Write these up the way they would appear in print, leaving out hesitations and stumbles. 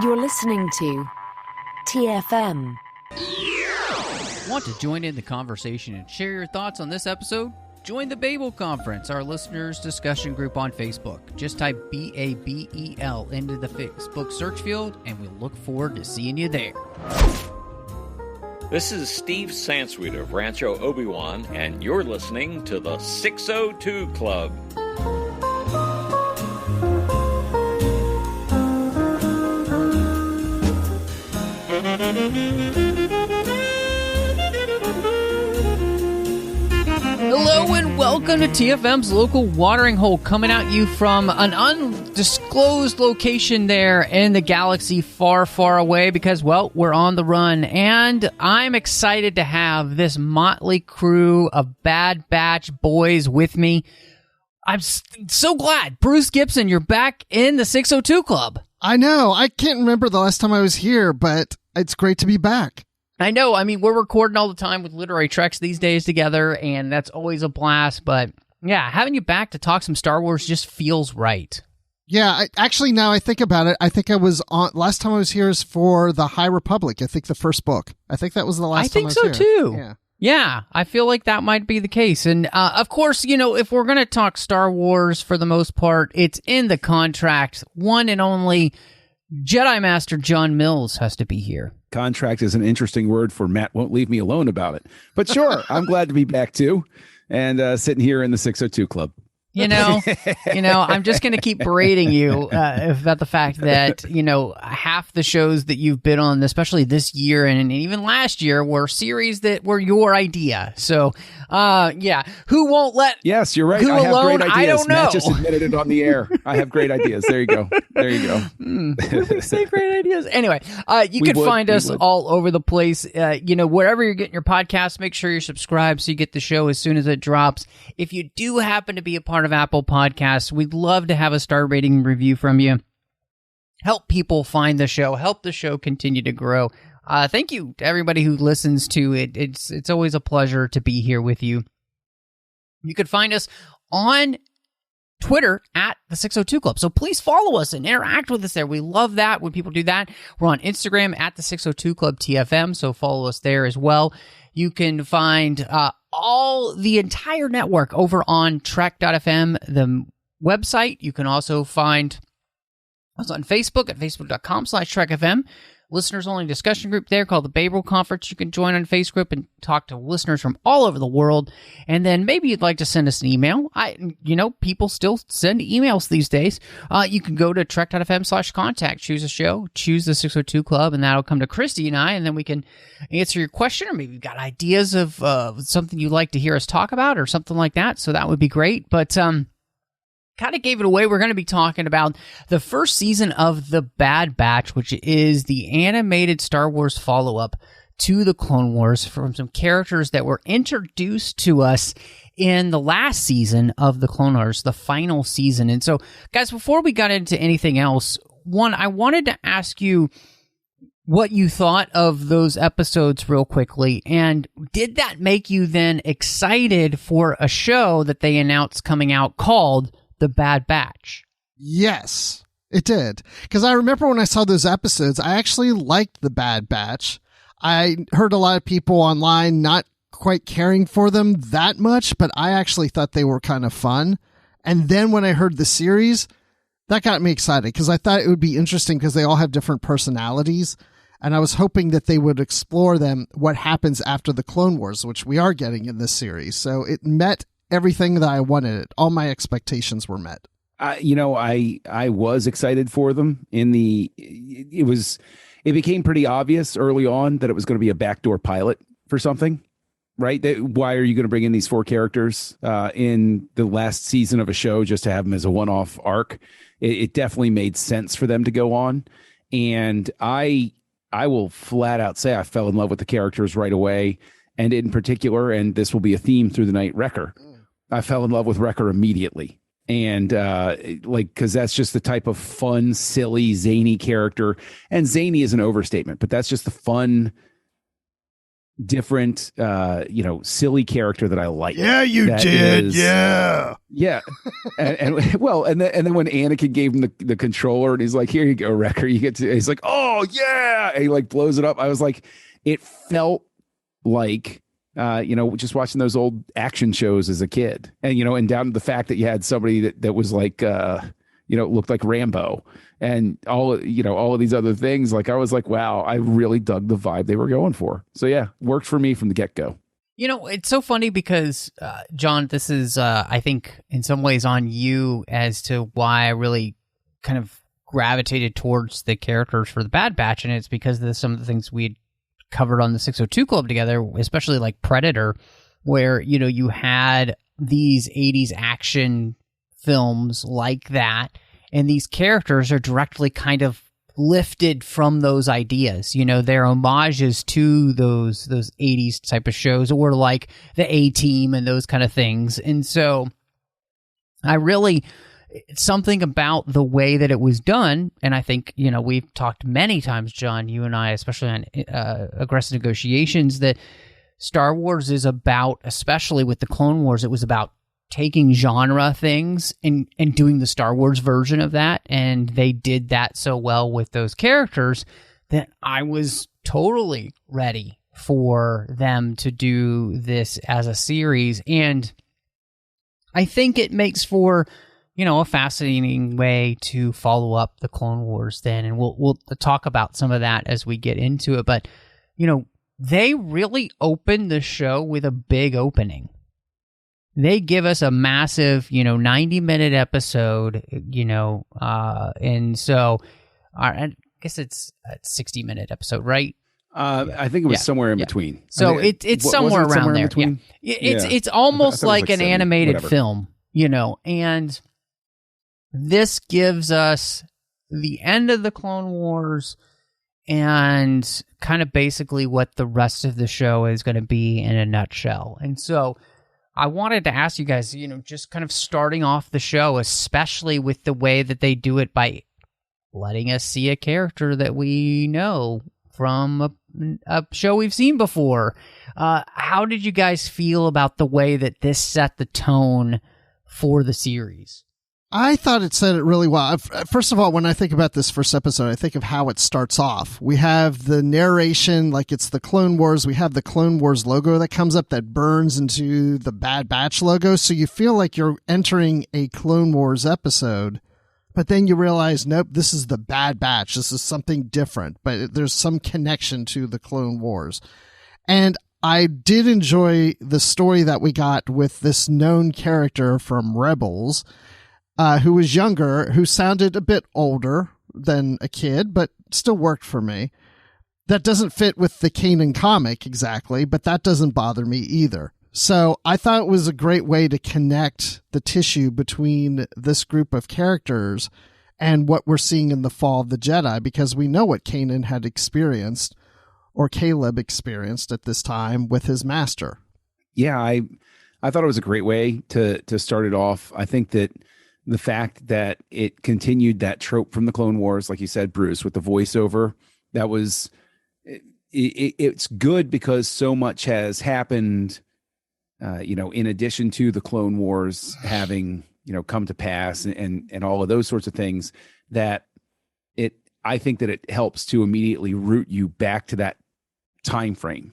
You're listening to TFM. Want to join in the conversation and share your thoughts on this episode? Join the Babel Conference, our listeners' discussion group on Facebook. Just type BABEL into the Facebook search field, and we look forward to seeing you there. This is Steve Sansweet of Rancho Obi-Wan, and you're listening to the 602 Club. Hello and welcome to TFM's local watering hole, coming at you from an undisclosed location there in the galaxy far, far away because, well, we're on the run. And I'm excited to have this motley crew of Bad Batch boys with me. I'm so glad. Bruce Gibson, you're back in the 602 Club. I know. I can't remember the last time I was here, but it's great to be back. I know. I mean, we're recording all the time with Literary Treks these days together, and that's always a blast. But yeah, having you back to talk some Star Wars just feels right. Yeah, actually, now I think about it, I think I was on, last time I was here is for the High Republic. I think the first book. I think that was the last time I was here. I think so too. Yeah. Yeah, I feel like that might be the case. And of course, you know, if we're going to talk Star Wars for the most part, it's in the contract. One and only Jedi Master John Mills has to be here. Contract is an interesting word for Matt won't leave me alone about it. But sure, I'm glad to be back too and sitting here in the 602 Club. You know, I'm just going to keep berating you about the fact that, you know, half the shows that you've been on, especially this year and even last year, were series that were your idea. So, yeah, who won't let Yes, you're right. Who I have alone? great ideas. I don't know. Matt just admitted it on the air. I have great ideas. There you go. There you go. We say great ideas. Anyway, you can find us all over the place. You know, wherever you're getting your podcasts, make sure you're subscribed so you get the show as soon as it drops. If you do happen to be a part of Apple Podcasts, we'd love to have a star rating and review from you. Help people find the show. Help the show continue to grow. Thank you to everybody who listens to it. It's always a pleasure to be here with you. You can find us on Twitter at the 602 Club. So please follow us and interact with us there. We love that when people do that. We're on Instagram at the 602 Club TFM. So follow us there as well. You can find the entire network over on Trek.fm, the website. You can also find us on Facebook at facebook.com/TrekFM. Listeners only discussion group there called the Babel Conference. You can join on Facebook and talk to listeners from all over the world. And then maybe you'd like to send us an email. People still send emails these days. You can go to trek.fm/contact, choose a show, choose the 602 Club, and that'll come to Christy and I, and then we can answer your question, or maybe you've got ideas of something you'd like to hear us talk about or something like that. So that would be great. But, kind of gave it away. We're going to be talking about the first season of The Bad Batch, which is the animated Star Wars follow-up to the Clone Wars from some characters that were introduced to us in the last season of the Clone Wars, the final season. And so, guys, before we got into anything else, one, I wanted to ask you what you thought of those episodes real quickly. And did that make you then excited for a show that they announced coming out called The Bad Batch? Yes, it did. Because I remember when I saw those episodes, I actually liked The Bad Batch. I heard a lot of people online not quite caring for them that much, but I actually thought they were kind of fun. And then when I heard the series, that got me excited because I thought it would be interesting because they all have different personalities. And I was hoping that they would explore what happens after the Clone Wars, which we are getting in this series. So it met everything that I wanted. All my expectations were met. I was excited for them. It became pretty obvious early on that it was going to be a backdoor pilot for something, right? Why are you going to bring in these 4 characters in the last season of a show just to have them as a one-off arc? It definitely made sense for them to go on. And I will flat out say I fell in love with the characters right away. And in particular, and this will be a theme through the night, Wrecker. I fell in love with Wrecker immediately. And because that's just the type of fun, silly, zany character. And zany is an overstatement, but that's just the fun different, silly character that I like. Yeah, you did. Yeah. And then when Anakin gave him the controller and he's like, here you go, Wrecker, he's like, oh yeah. And he like blows it up. I was like, it felt like, just watching those old action shows as a kid, and down to the fact that you had somebody that was like, looked like Rambo and all of these other things. Like, I was like, wow, I really dug the vibe they were going for. So yeah, worked for me from the get-go. It's so funny because, John, this is, I think, in some ways on you as to why I really kind of gravitated towards the characters for the Bad Batch, and it's because of some of the things we had covered on the 602 Club together, especially like Predator, where, you had these 80s action films like that, and these characters are directly kind of lifted from those ideas. They're homages to those 80s type of shows, or like the A-Team and those kind of things. And so something about the way that it was done, and I think, we've talked many times, John, you and I, especially on Aggressive Negotiations, that Star Wars is about, especially with the Clone Wars, it was about taking genre things and doing the Star Wars version of that. And they did that so well with those characters that I was totally ready for them to do this as a series. And I think it makes for, a fascinating way to follow up the Clone Wars then. And we'll talk about some of that as we get into it. But, they really opened the show with a big opening. They give us a massive, 90-minute episode, and so I guess it's a 60-minute episode, right? I think it was somewhere in between. So it's somewhere around there. Yeah. It's almost like an animated film, and this gives us the end of the Clone Wars and kind of basically what the rest of the show is going to be in a nutshell. And so I wanted to ask you guys, just kind of starting off the show, especially with the way that they do it by letting us see a character that we know from a show we've seen before. How did you guys feel about the way that this set the tone for the series? I thought it said it really well. First of all, when I think about this first episode, I think of how it starts off. We have the narration like it's the Clone Wars. We have the Clone Wars logo that comes up that burns into the Bad Batch logo. So you feel like you're entering a Clone Wars episode, but then you realize, nope, this is the Bad Batch. This is something different, but there's some connection to the Clone Wars. And I did enjoy the story that we got with this known character from Rebels, who was younger, who sounded a bit older than a kid, but still worked for me. That doesn't fit with the Kanan comic exactly, but that doesn't bother me either. So I thought it was a great way to connect the tissue between this group of characters and what we're seeing in the Fall of the Jedi, because we know what Kanan had experienced, or Caleb experienced at this time with his master. Yeah, I thought it was a great way to start it off. I think that the fact that it continued that trope from the Clone Wars, like you said, Bruce, with the voiceover, that was, it's good because so much has happened, in addition to the Clone Wars having, come to pass and all of those sorts of things, that I think that it helps to immediately root you back to that time frame.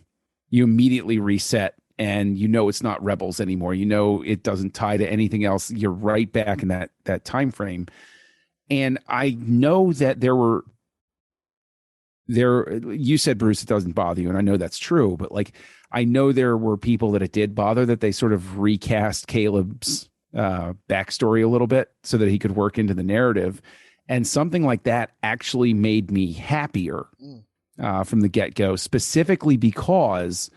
You immediately reset, and it's not Rebels anymore. It doesn't tie to anything else. You're right back in that time frame. And I know that you said, Bruce, it doesn't bother you, and I know that's true, but like, I know there were people that it did bother that they sort of recast Caleb's backstory a little bit so that he could work into the narrative. And something like that actually made me happier from the get-go, specifically because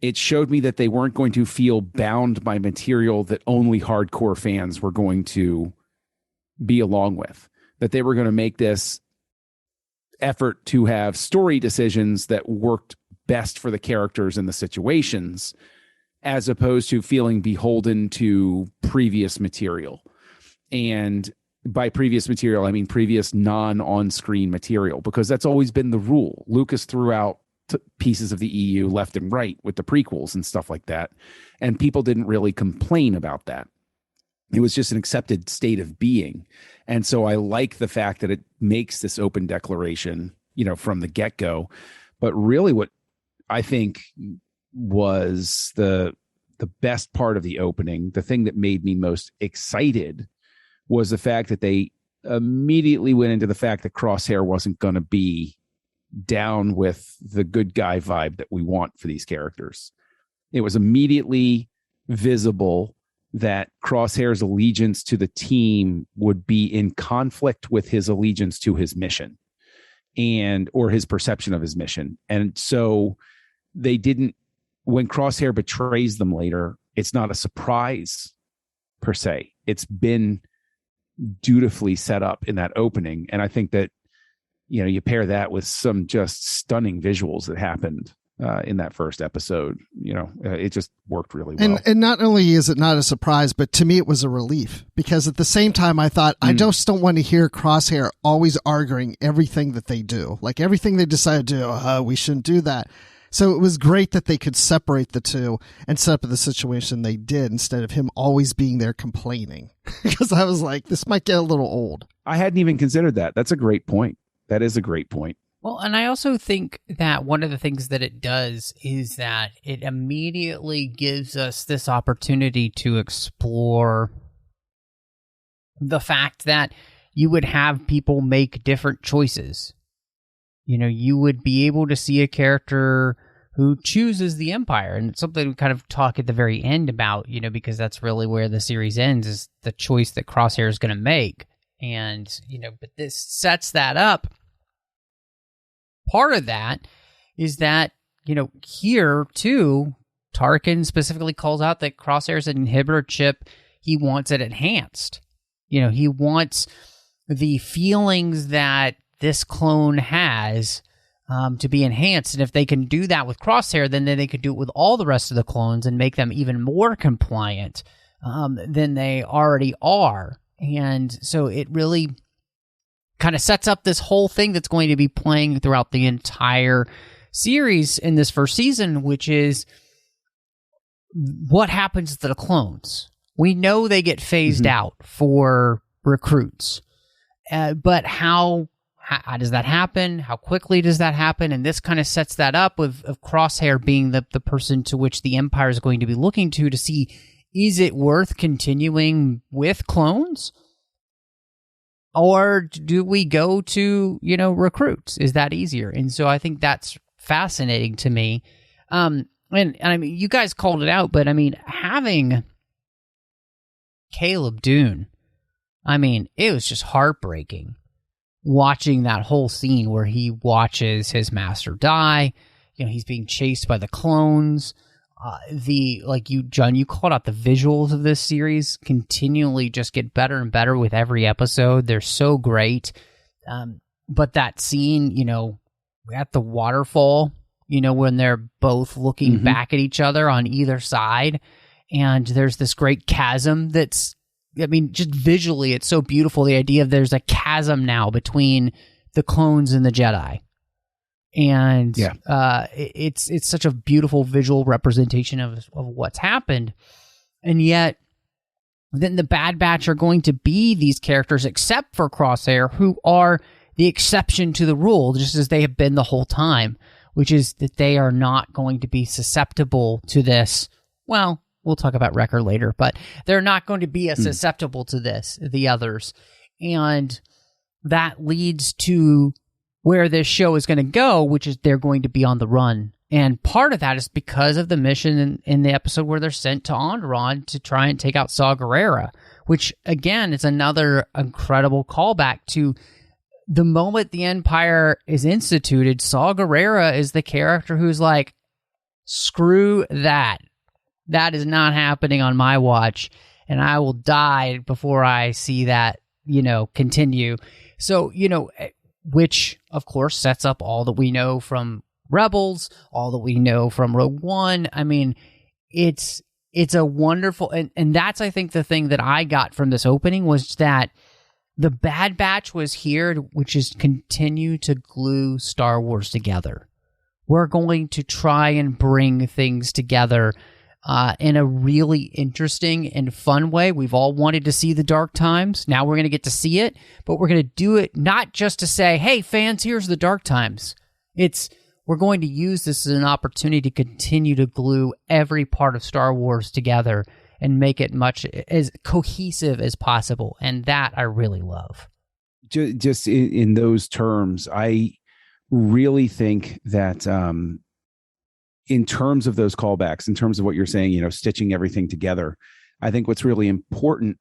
it showed me that they weren't going to feel bound by material that only hardcore fans were going to be along with, that they were going to make this effort to have story decisions that worked best for the characters and the situations, as opposed to feeling beholden to previous material. And by previous material, I mean previous non-on-screen material, because that's always been the rule. Lucas threw out pieces of the EU left and right with the prequels and stuff like that. And people didn't really complain about that. It was just an accepted state of being. And so I like the fact that it makes this open declaration, from the get-go. But really what I think was the best part of the opening, the thing that made me most excited, was the fact that they immediately went into the fact that Crosshair wasn't going to be down with the good guy vibe that we want for these characters. It was immediately visible that Crosshair's allegiance to the team would be in conflict with his allegiance to his mission or his perception of his mission. And so they didn't, when Crosshair betrays them later, it's not a surprise per se. It's been dutifully set up in that opening. And I think that, you pair that with some just stunning visuals that happened in that first episode, it just worked really well. And not only is it not a surprise, but to me it was a relief, because at the same time I thought, I just don't want to hear Crosshair always arguing everything that they do. Like everything they decide to do, we shouldn't do that. So it was great that they could separate the two and set up the situation they did, instead of him always being there complaining. Because I was like, this might get a little old. I hadn't even considered that. That's a great point. That is a great point. Well, and I also think that one of the things that it does is that it immediately gives us this opportunity to explore the fact that you would have people make different choices. You would be able to see a character who chooses the Empire. And it's something we kind of talk at the very end about, because that's really where the series ends, is the choice that Crosshair is going to make. And, but this sets that up. Part of that is that, here too, Tarkin specifically calls out that Crosshair's an inhibitor chip. He wants it enhanced. He wants the feelings that this clone has to be enhanced. And if they can do that with Crosshair, then they could do it with all the rest of the clones and make them even more compliant than they already are. And so it really kind of sets up this whole thing that's going to be playing throughout the entire series in this first season, which is what happens to the clones. We know they get phased out for recruits, but how does that happen? How quickly does that happen? And this kind of sets that up with Crosshair being the person to which the Empire is going to be looking to see, is it worth continuing with clones? Or do we go to, recruits? Is that easier? And so I think that's fascinating to me. And I mean, you guys called it out, but I mean, having Caleb Dune, I mean, it was just heartbreaking watching that whole scene where he watches his master die. He's being chased by the clones. John, you called out the visuals of this series continually just get better and better with every episode. They're so great. But that scene, at the waterfall, when they're both looking back at each other on either side, and there's this great chasm that's, just visually, it's so beautiful. The idea of there's a chasm now between the clones and the Jedi. And it's such a beautiful visual representation of what's happened. And yet, then the Bad Batch are going to be these characters, except for Crosshair, who are the exception to the rule, just as they have been the whole time, which is that they are not going to be susceptible to this. Well, we'll talk about Wrecker later, but they're not going to be as susceptible to this, the others. And that leads to where this show is going to go, which is they're going to be on the run. And part of that is because of the mission in the episode where they're sent to Onderon to try and take out Saw Gerrera, which, again, is another incredible callback to the moment the Empire is instituted. Saw Gerrera is the character who's like, screw that. That is not happening on my watch, and I will die before I see that, continue. So, which, of course, sets up all that we know from Rebels, all that we know from Rogue One. I mean, it's a wonderful, and that's, I think, the thing that I got from this opening was that the Bad Batch was here, which is continue to glue Star Wars together. we're going to try and bring things together in a really interesting and fun way. We've all wanted to see the dark times. Now we're going to get to see it, but we're going to do it not just to say, hey, fans, here's the dark times. We're going to use this as an opportunity to continue to glue every part of Star Wars together and make it much as cohesive as possible. And that I really love. Just in those terms, I really think that in terms of those callbacks, in terms of what you're saying, stitching everything together, I think what's really important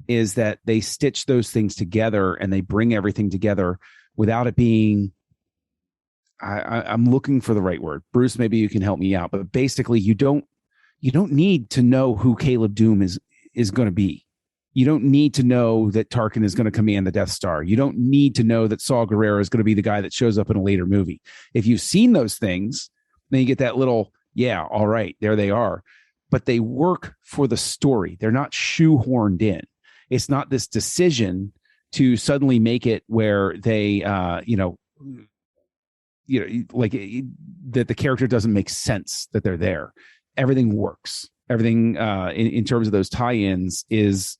is that they stitch those things together and they bring everything together without it being, I'm looking for the right word. Bruce, maybe you can help me out, but basically you don't need to know who Caleb Doom is going to be. You don't need to know that Tarkin is going to command the Death Star. You don't need to know that Saw Gerrera is going to be the guy that shows up in a later movie. If you've seen those things, then you get that little, yeah, all right, there they are. But they work for the story. They're not shoehorned in. It's not this decision to suddenly make it where they, like that the character doesn't make sense that they're there. Everything works. Everything in terms of those tie-ins is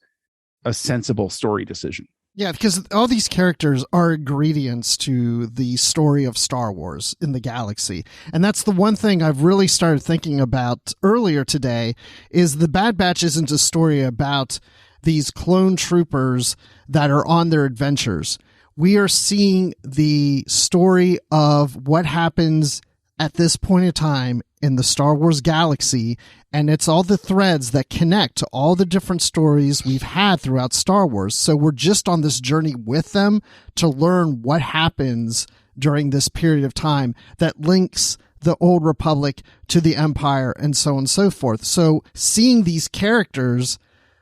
a sensible story decision. Yeah, because all these characters are ingredients to the story of Star Wars in the galaxy. And that's the one thing I've really started thinking about earlier today is the Bad Batch isn't a story about these clone troopers that are on their adventures. We are seeing the story of what happens at this point in time in the Star Wars galaxy, and it's all the threads that connect to all the different stories we've had throughout Star Wars. So we're just on this journey with them to learn what happens during this period of time that links the Old Republic to the Empire and so on and so forth. So seeing these characters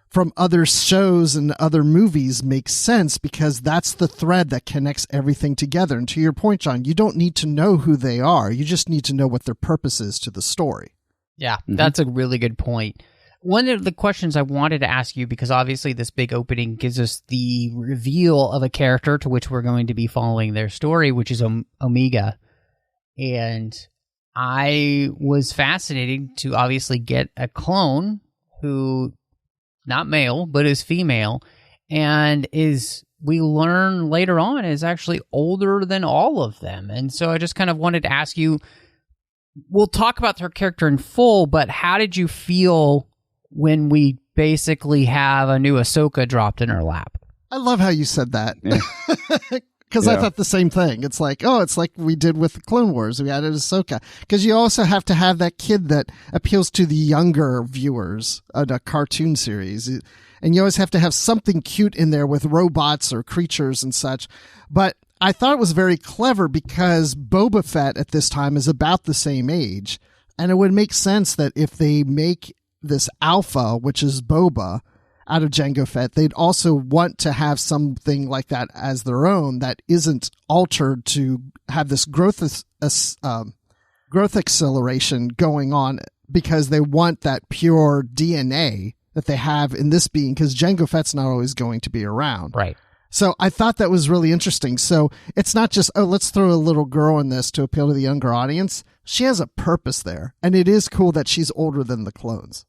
from other shows and other movies makes sense because that's the thread that connects everything together. And to your point, John, you don't need to know who they are. You just need to know what their purpose is to the story. Yeah, that's a really good point. One of the questions I wanted to ask you, because obviously this big opening gives us the reveal of a character to which we're going to be following their story, which is Omega. And I was fascinated to obviously get a clone who, not male, but is female, and we learn later on is actually older than all of them. And so I just kind of wanted to ask you, we'll talk about her character in full, but how did you feel when we basically have a new Ahsoka dropped in her lap? I love how you said that. Because I thought the same thing. It's like, it's like we did with the Clone Wars. We added Ahsoka. Because you also have to have that kid that appeals to the younger viewers of a cartoon series. And you always have to have something cute in there with robots or creatures and such. But I thought it was very clever because Boba Fett at this time is about the same age. And it would make sense that if they make this alpha, which is Boba, out of Jango Fett, they'd also want to have something like that as their own that isn't altered to have this growth acceleration going on because they want that pure DNA that they have in this being, because Jango Fett's not always going to be around. Right. So I thought that was really interesting. So it's not just, let's throw a little girl in this to appeal to the younger audience. She has a purpose there. And it is cool that she's older than the clones.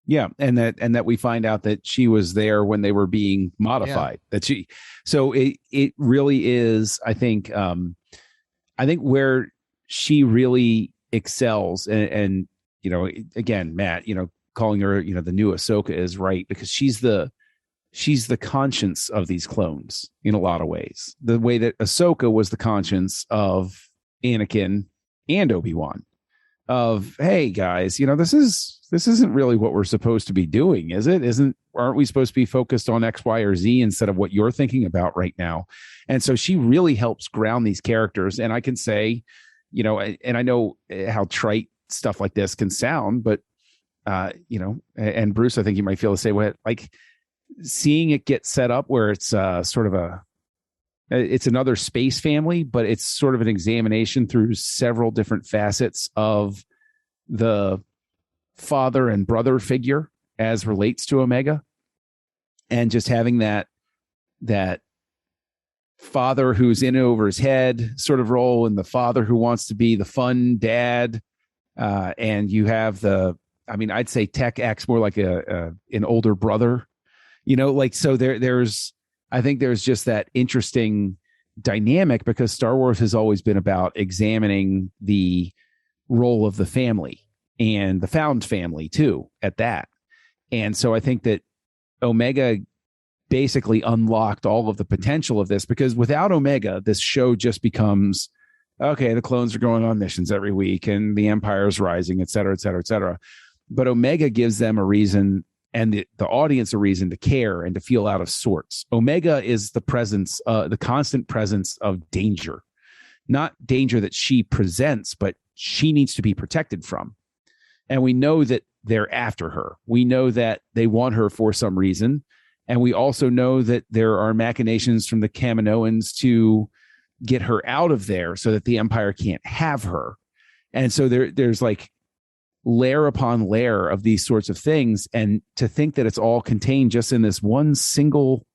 Yeah, and that we find out that she was there when they were being modified. Yeah. So it really is, I think where she really excels, and again, Matt, calling her the new Ahsoka is right, because she's the conscience of these clones in a lot of ways. The way that Ahsoka was the conscience of Anakin and Obi-Wan, of, hey guys, this isn't really what we're supposed to be doing, is it? Aren't we supposed to be focused on X, Y, or Z instead of what you're thinking about right now? And so she really helps ground these characters. And I can say, and I know how trite stuff like this can sound, but and Bruce, I think you might feel the same way. Like seeing it get set up where it's sort of it's another space family, but it's sort of an examination through several different facets of the father and brother figure as relates to Omega, and just having that father who's in over his head sort of role, and the father who wants to be the fun dad. And you have I'd say Tech acts more like an older brother, so I think there's just that interesting dynamic, because Star Wars has always been about examining the role of the family and the found family too at that. And so I think that Omega basically unlocked all of the potential of this, because without Omega, this show just becomes, okay, the clones are going on missions every week and the Empire is rising, et cetera, et cetera, et cetera. But Omega gives them a reason, and the audience a reason to care and to feel out of sorts. Omega is the constant presence of danger, not danger that she presents, but she needs to be protected from. And we know that they're after her. We know that they want her for some reason. And we also know that there are machinations from the Kaminoans to get her out of there so that the Empire can't have her. And so there's like layer upon layer of these sorts of things. And to think that it's all contained just in this one single,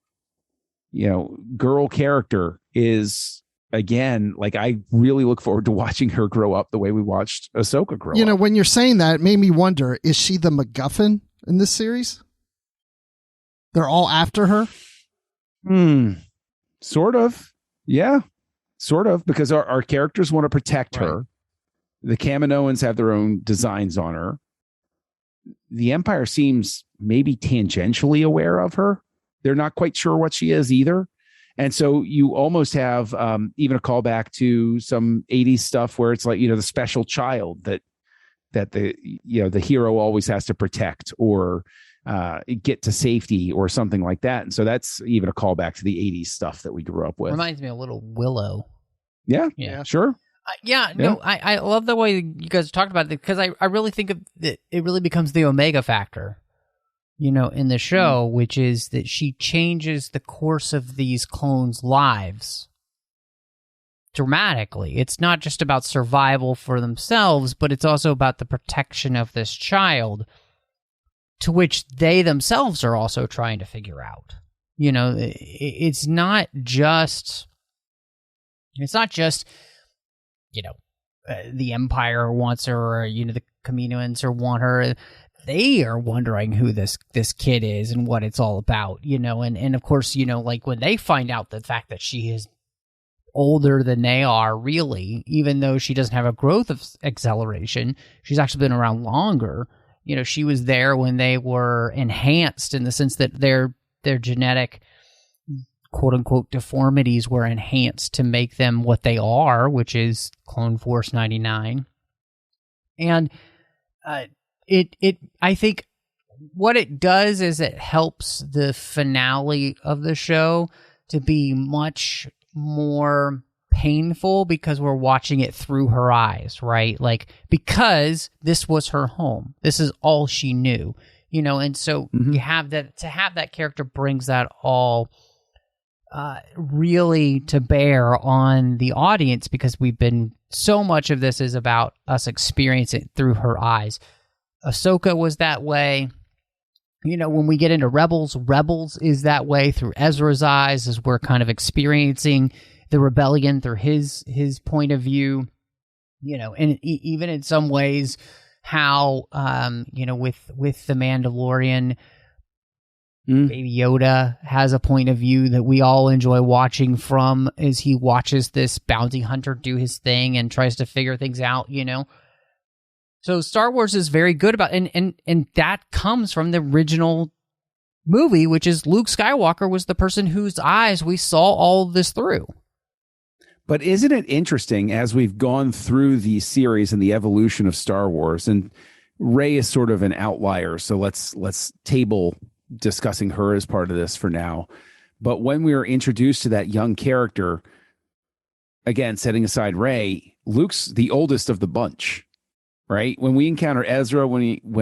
girl character is, again, like, I really look forward to watching her grow up the way we watched Ahsoka grow up. When you're saying that, it made me wonder, is she the MacGuffin in this series? They're all after her? Sort of. Yeah, sort of, because our characters want to protect her. The Kaminoans have their own designs on her. The Empire seems maybe tangentially aware of her. They're not quite sure what she is either. And so you almost have even a callback to some 80s stuff where it's like, the special child that the hero always has to protect or get to safety or something like that. And so that's even a callback to the 80s stuff that we grew up with. Reminds me a little Willow. Yeah, sure. No, I love the way you guys talked about it, because I really think of it really becomes the Omega factor, in the show, which is that she changes the course of these clones' lives dramatically. It's not just about survival for themselves, but it's also about the protection of this child, to which they themselves are also trying to figure out. It's not just the Empire wants her, or the Kaminoans want her. They are wondering who this kid is and what it's all about, and of course, like when they find out the fact that she is older than they are, really, even though she doesn't have a growth of acceleration, she's actually been around longer. She was there when they were enhanced, in the sense that their genetic quote unquote deformities were enhanced to make them what they are, which is Clone Force 99. And I think what it does is it helps the finale of the show to be much more painful, because we're watching it through her eyes, right? Like, because this was her home. This is all she knew, and so you have that, to have that character brings that all really to bear on the audience, because so much of this is about us experiencing it through her eyes. Ahsoka was that way. When we get into Rebels is that way through Ezra's eyes, as we're kind of experiencing the rebellion through his point of view. And even in some ways, how with the Mandalorian, Baby Yoda has a point of view that we all enjoy watching from, as he watches this bounty hunter do his thing and tries to figure things out, So Star Wars is very good about, and that comes from the original movie, which is Luke Skywalker was the person whose eyes we saw all of this through. But isn't it interesting, as we've gone through the series and the evolution of Star Wars, and Rey is sort of an outlier, so let's table discussing her as part of this for now. But when we were introduced to that young character, again, setting aside Rey, Luke's the oldest of the bunch, right? When we encounter Ezra, when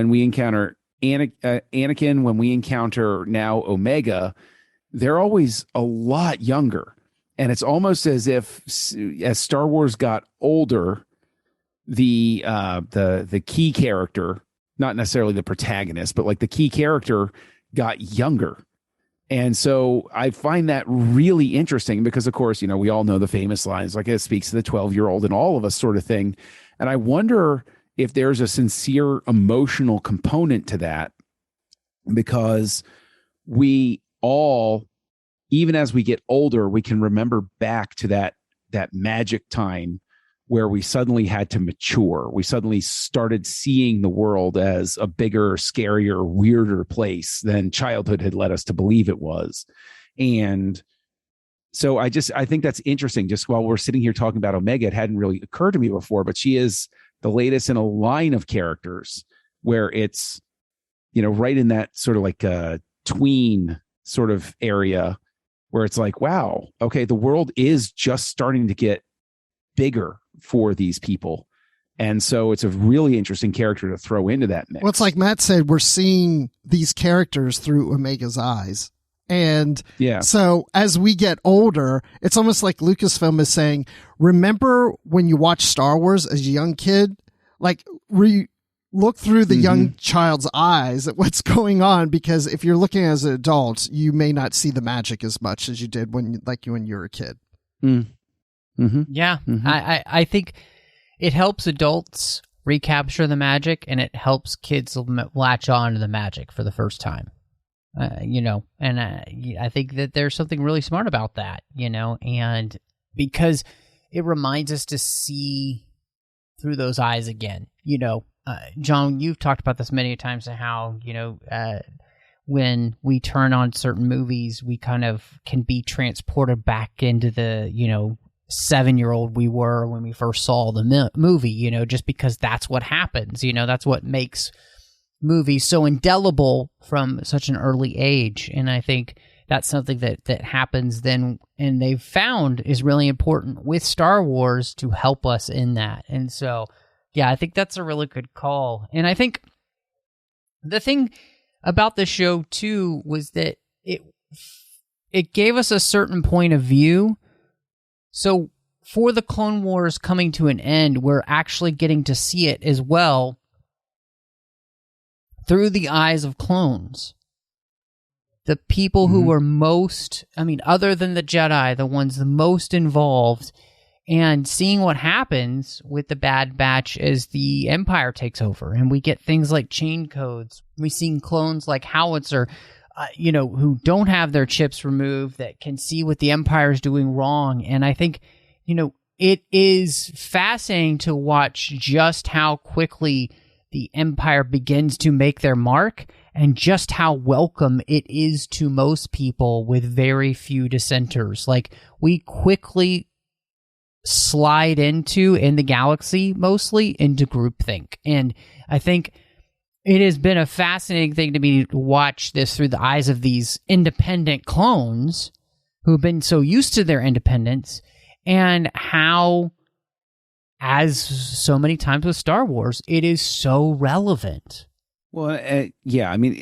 we encounter Anakin, when we encounter now Omega, they're always a lot younger. And it's almost as if, as Star Wars got older, the key character, not necessarily the protagonist, but like the key character, got younger. And so I find that really interesting because, of course, we all know the famous lines, like it speaks to the 12-year-old and all of us sort of thing. And I wonder if there's a sincere emotional component to that, because we all, even as we get older, we can remember back to that magic time where we suddenly had to mature. We suddenly started seeing the world as a bigger, scarier, weirder place than childhood had led us to believe it was. And so I think that's interesting. Just while we're sitting here talking about Omega, it hadn't really occurred to me before, but she is the latest in a line of characters where it's, right in that sort of like a tween sort of area where it's like, wow, okay, the world is just starting to get bigger for these people. And so it's a really interesting character to throw into that mix. Well, it's like Matt said, we're seeing these characters through Omega's eyes. And so as we get older, it's almost like Lucasfilm is saying, remember when you watched Star Wars as a young kid? Like, look through the young child's eyes at what's going on, because if you're looking as an adult, you may not see the magic as much as you did when you were a kid. Yeah, I think it helps adults recapture the magic, and it helps kids latch on to the magic for the first time. And I think that there's something really smart about that, and because it reminds us to see through those eyes again. John, you've talked about this many times, how, when we turn on certain movies, we kind of can be transported back into the, 7-year-old we were when we first saw the movie, just because that's what happens. That's what makes movies so indelible from such an early age. And I think that's something that happens then, and they've found is really important with Star Wars to help us in that. And so, yeah, I think that's a really good call. And I think the thing about the show too was that it gave us a certain point of view. So for the Clone Wars coming to an end, we're actually getting to see it as well through the eyes of clones. The people who were most, other than the Jedi, the ones the most involved, and seeing what happens with the Bad Batch as the Empire takes over. And we get things like chain codes. We've seen clones like Howitzer, who don't have their chips removed, that can see what the Empire is doing wrong. And I think, it is fascinating to watch just how quickly the Empire begins to make their mark, and just how welcome it is to most people with very few dissenters. Like, we quickly slide into, in the galaxy mostly, into groupthink. And I think it has been a fascinating thing to me to watch this through the eyes of these independent clones who have been so used to their independence, and how, as so many times with Star Wars, it is so relevant. Well,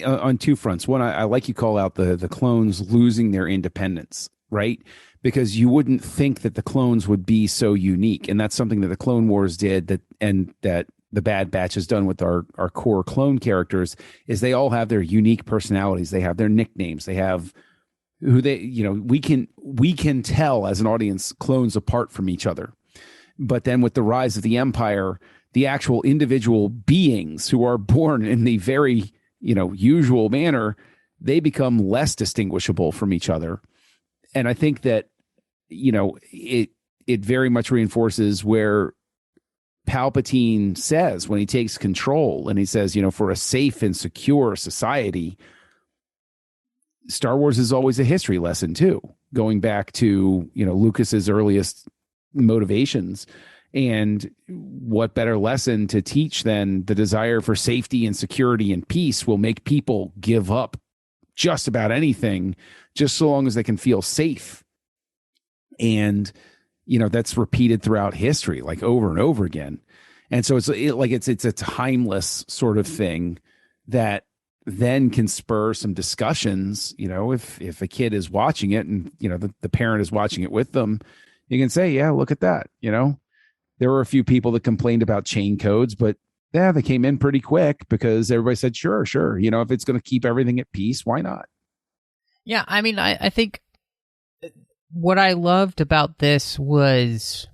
on two fronts. One, I like you call out the clones losing their independence, right? Because you wouldn't think that the clones would be so unique. And that's something that the Clone Wars did, that the Bad Batch has done with our core clone characters, is they all have their unique personalities. They have their nicknames. They have who they, we can tell as an audience clones apart from each other. But then with the rise of the Empire, the actual individual beings who are born in the very, usual manner, they become less distinguishable from each other. And I think that, it very much reinforces where Palpatine says when he takes control, and he says, for a safe and secure society, Star Wars is always a history lesson too, going back to, Lucas's earliest motivations. And what better lesson to teach than the desire for safety and security and peace will make people give up just about anything, just so long as they can feel safe. And, that's repeated throughout history, like over and over again. And so it's a timeless sort of thing that then can spur some discussions. If a kid is watching it and, the parent is watching it with them, you can say, yeah, look at that. There were a few people that complained about chain codes, but they came in pretty quick because everybody said, sure. If it's going to keep everything at peace, why not? Yeah, I mean, I think what I loved about this was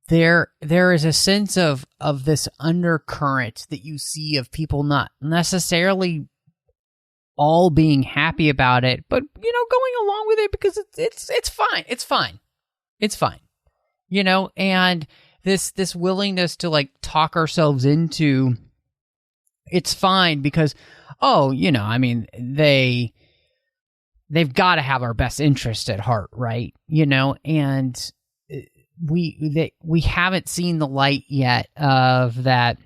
there is a sense of this undercurrent that you see of people not necessarily all being happy about it, but going along with it because it's fine, and this willingness to like talk ourselves into it's fine because I mean they've got to have our best interest at heart, right? And we haven't seen the light yet of that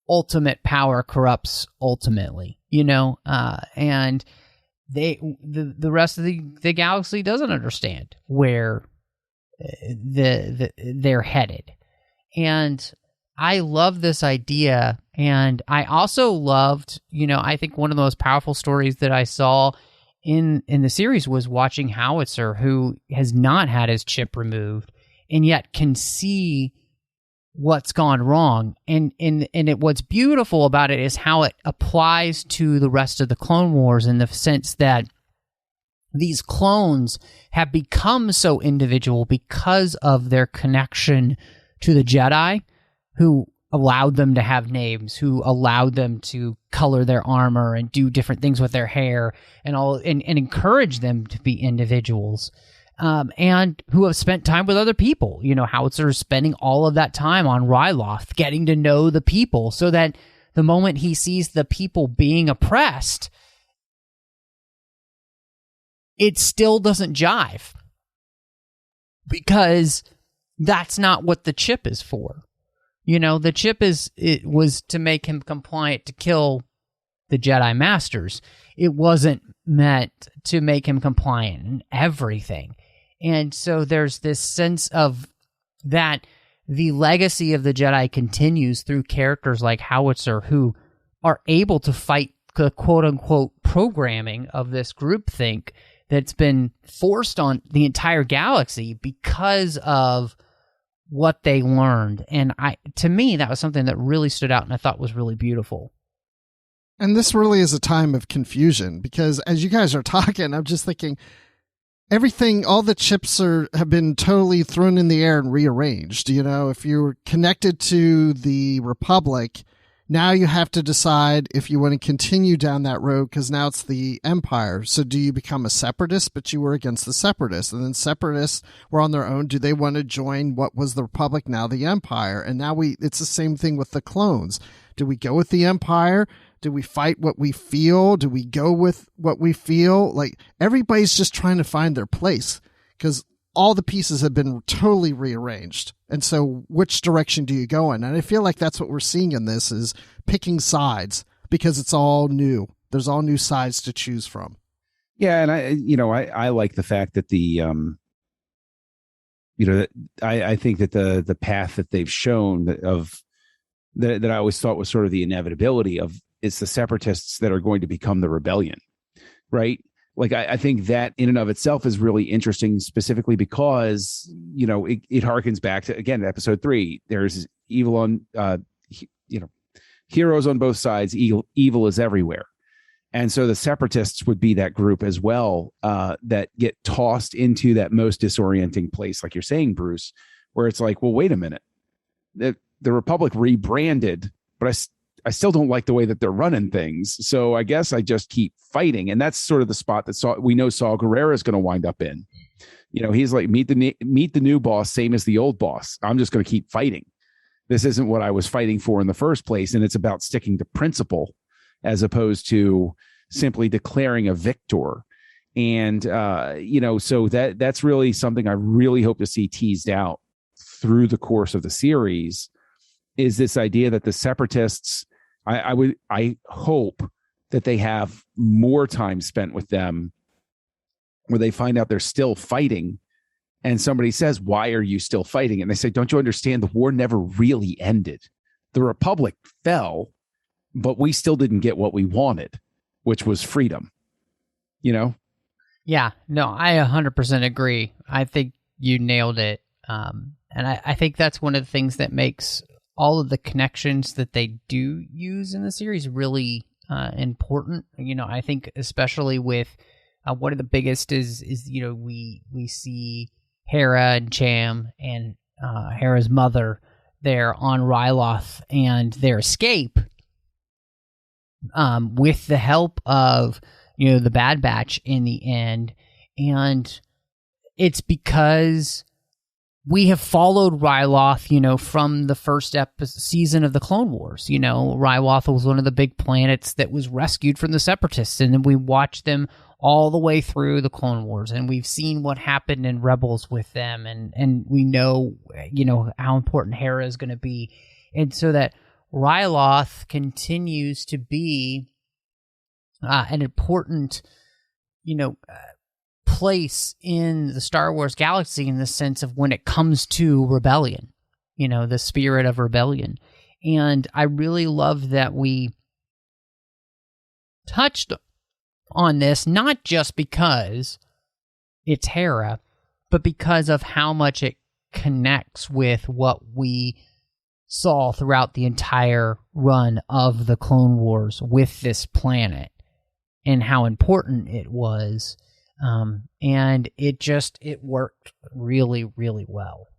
ultimate power corrupts ultimately, and the rest of the galaxy doesn't understand where they're headed. And I love this idea, and I also loved, I think one of the most powerful stories that I saw in the series was watching Howitzer, who has not had his chip removed and yet can see what's gone wrong. And what's beautiful about it is how it applies to the rest of the Clone Wars in the sense that these clones have become so individual because of their connection to the Jedi, who allowed them to have names, who allowed them to color their armor and do different things with their hair and encourage them to be individuals, and who have spent time with other people. Howitzer is spending all of that time on Ryloth, getting to know the people, so that the moment he sees the people being oppressed, it still doesn't jive, because that's not what the chip is for. The chip was to make him compliant to kill the Jedi Masters. It wasn't meant to make him compliant in everything. And so there's this sense of that the legacy of the Jedi continues through characters like Howitzer, who are able to fight the quote-unquote programming of this groupthink that's been forced on the entire galaxy because of what they learned. And to me, that was something that really stood out and I thought was really beautiful. And this really is a time of confusion, because as you guys are talking, I'm just thinking everything, all the chips have been totally thrown in the air and rearranged. If you're connected to the Republic, now you have to decide if you want to continue down that road, because now it's the Empire. So do you become a separatist, but you were against the separatists? And then separatists were on their own. Do they want to join what was the Republic, now the Empire? And now it's the same thing with the clones. Do we go with the Empire? Do we fight what we feel? Do we go with what we feel? Like, everybody's just trying to find their place, because all the pieces have been totally rearranged. And so which direction do you go in? And I feel like that's what we're seeing in this, is picking sides, because it's all new. There's all new sides to choose from. Yeah. And I like the fact that I think that the path that they've shown that I always thought was sort of the inevitability of, it's the separatists that are going to become the rebellion, right? Like, I think that in and of itself is really interesting, specifically because, it harkens back to, again, episode 3. There's evil on, heroes on both sides. Evil is everywhere. And so the separatists would be that group as well, that get tossed into that most disorienting place, like you're saying, Bruce, where it's like, well, wait a minute. The Republic rebranded, but I still don't like the way that they're running things. So I guess I just keep fighting. And that's sort of the spot that we know Saw Gerrera is going to wind up in. He's like, meet the new boss, same as the old boss. I'm just going to keep fighting. This isn't what I was fighting for in the first place. And it's about sticking to principle as opposed to simply declaring a victor. And, so that's really something I really hope to see teased out through the course of the series, is this idea that the separatists, I hope that they have more time spent with them where they find out they're still fighting, and somebody says, why are you still fighting? And they say, don't you understand? The war never really ended. The Republic fell, but we still didn't get what we wanted, which was freedom, Yeah, no, I 100% agree. I think you nailed it. And I think that's one of the things that makes all of the connections that they do use in the series really important. I think especially with one of the biggest is we see Hera and Cham and Hera's mother there on Ryloth and their escape with the help of the Bad Batch in the end. And it's because we have followed Ryloth, from the first season of the Clone Wars. Ryloth was one of the big planets that was rescued from the Separatists, and then we watched them all the way through the Clone Wars, and we've seen what happened in Rebels with them, and we know, how important Hera is going to be. And so that Ryloth continues to be an important, place in the Star Wars galaxy in the sense of when it comes to rebellion, the spirit of rebellion. And I really love that we touched on this, not just because it's Hera, but because of how much it connects with what we saw throughout the entire run of the Clone Wars with this planet and how important it was. And it worked really, really well.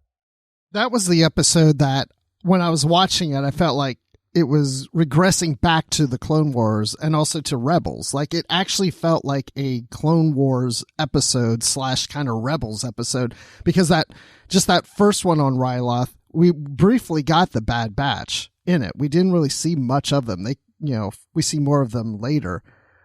That was the episode that when I was watching it, I felt like it was regressing back to the Clone Wars and also to Rebels. Like, it actually felt like a Clone Wars episode / kind of Rebels episode, because that first one on Ryloth, we briefly got the Bad Batch in it. We didn't really see much of them. We see more of them later.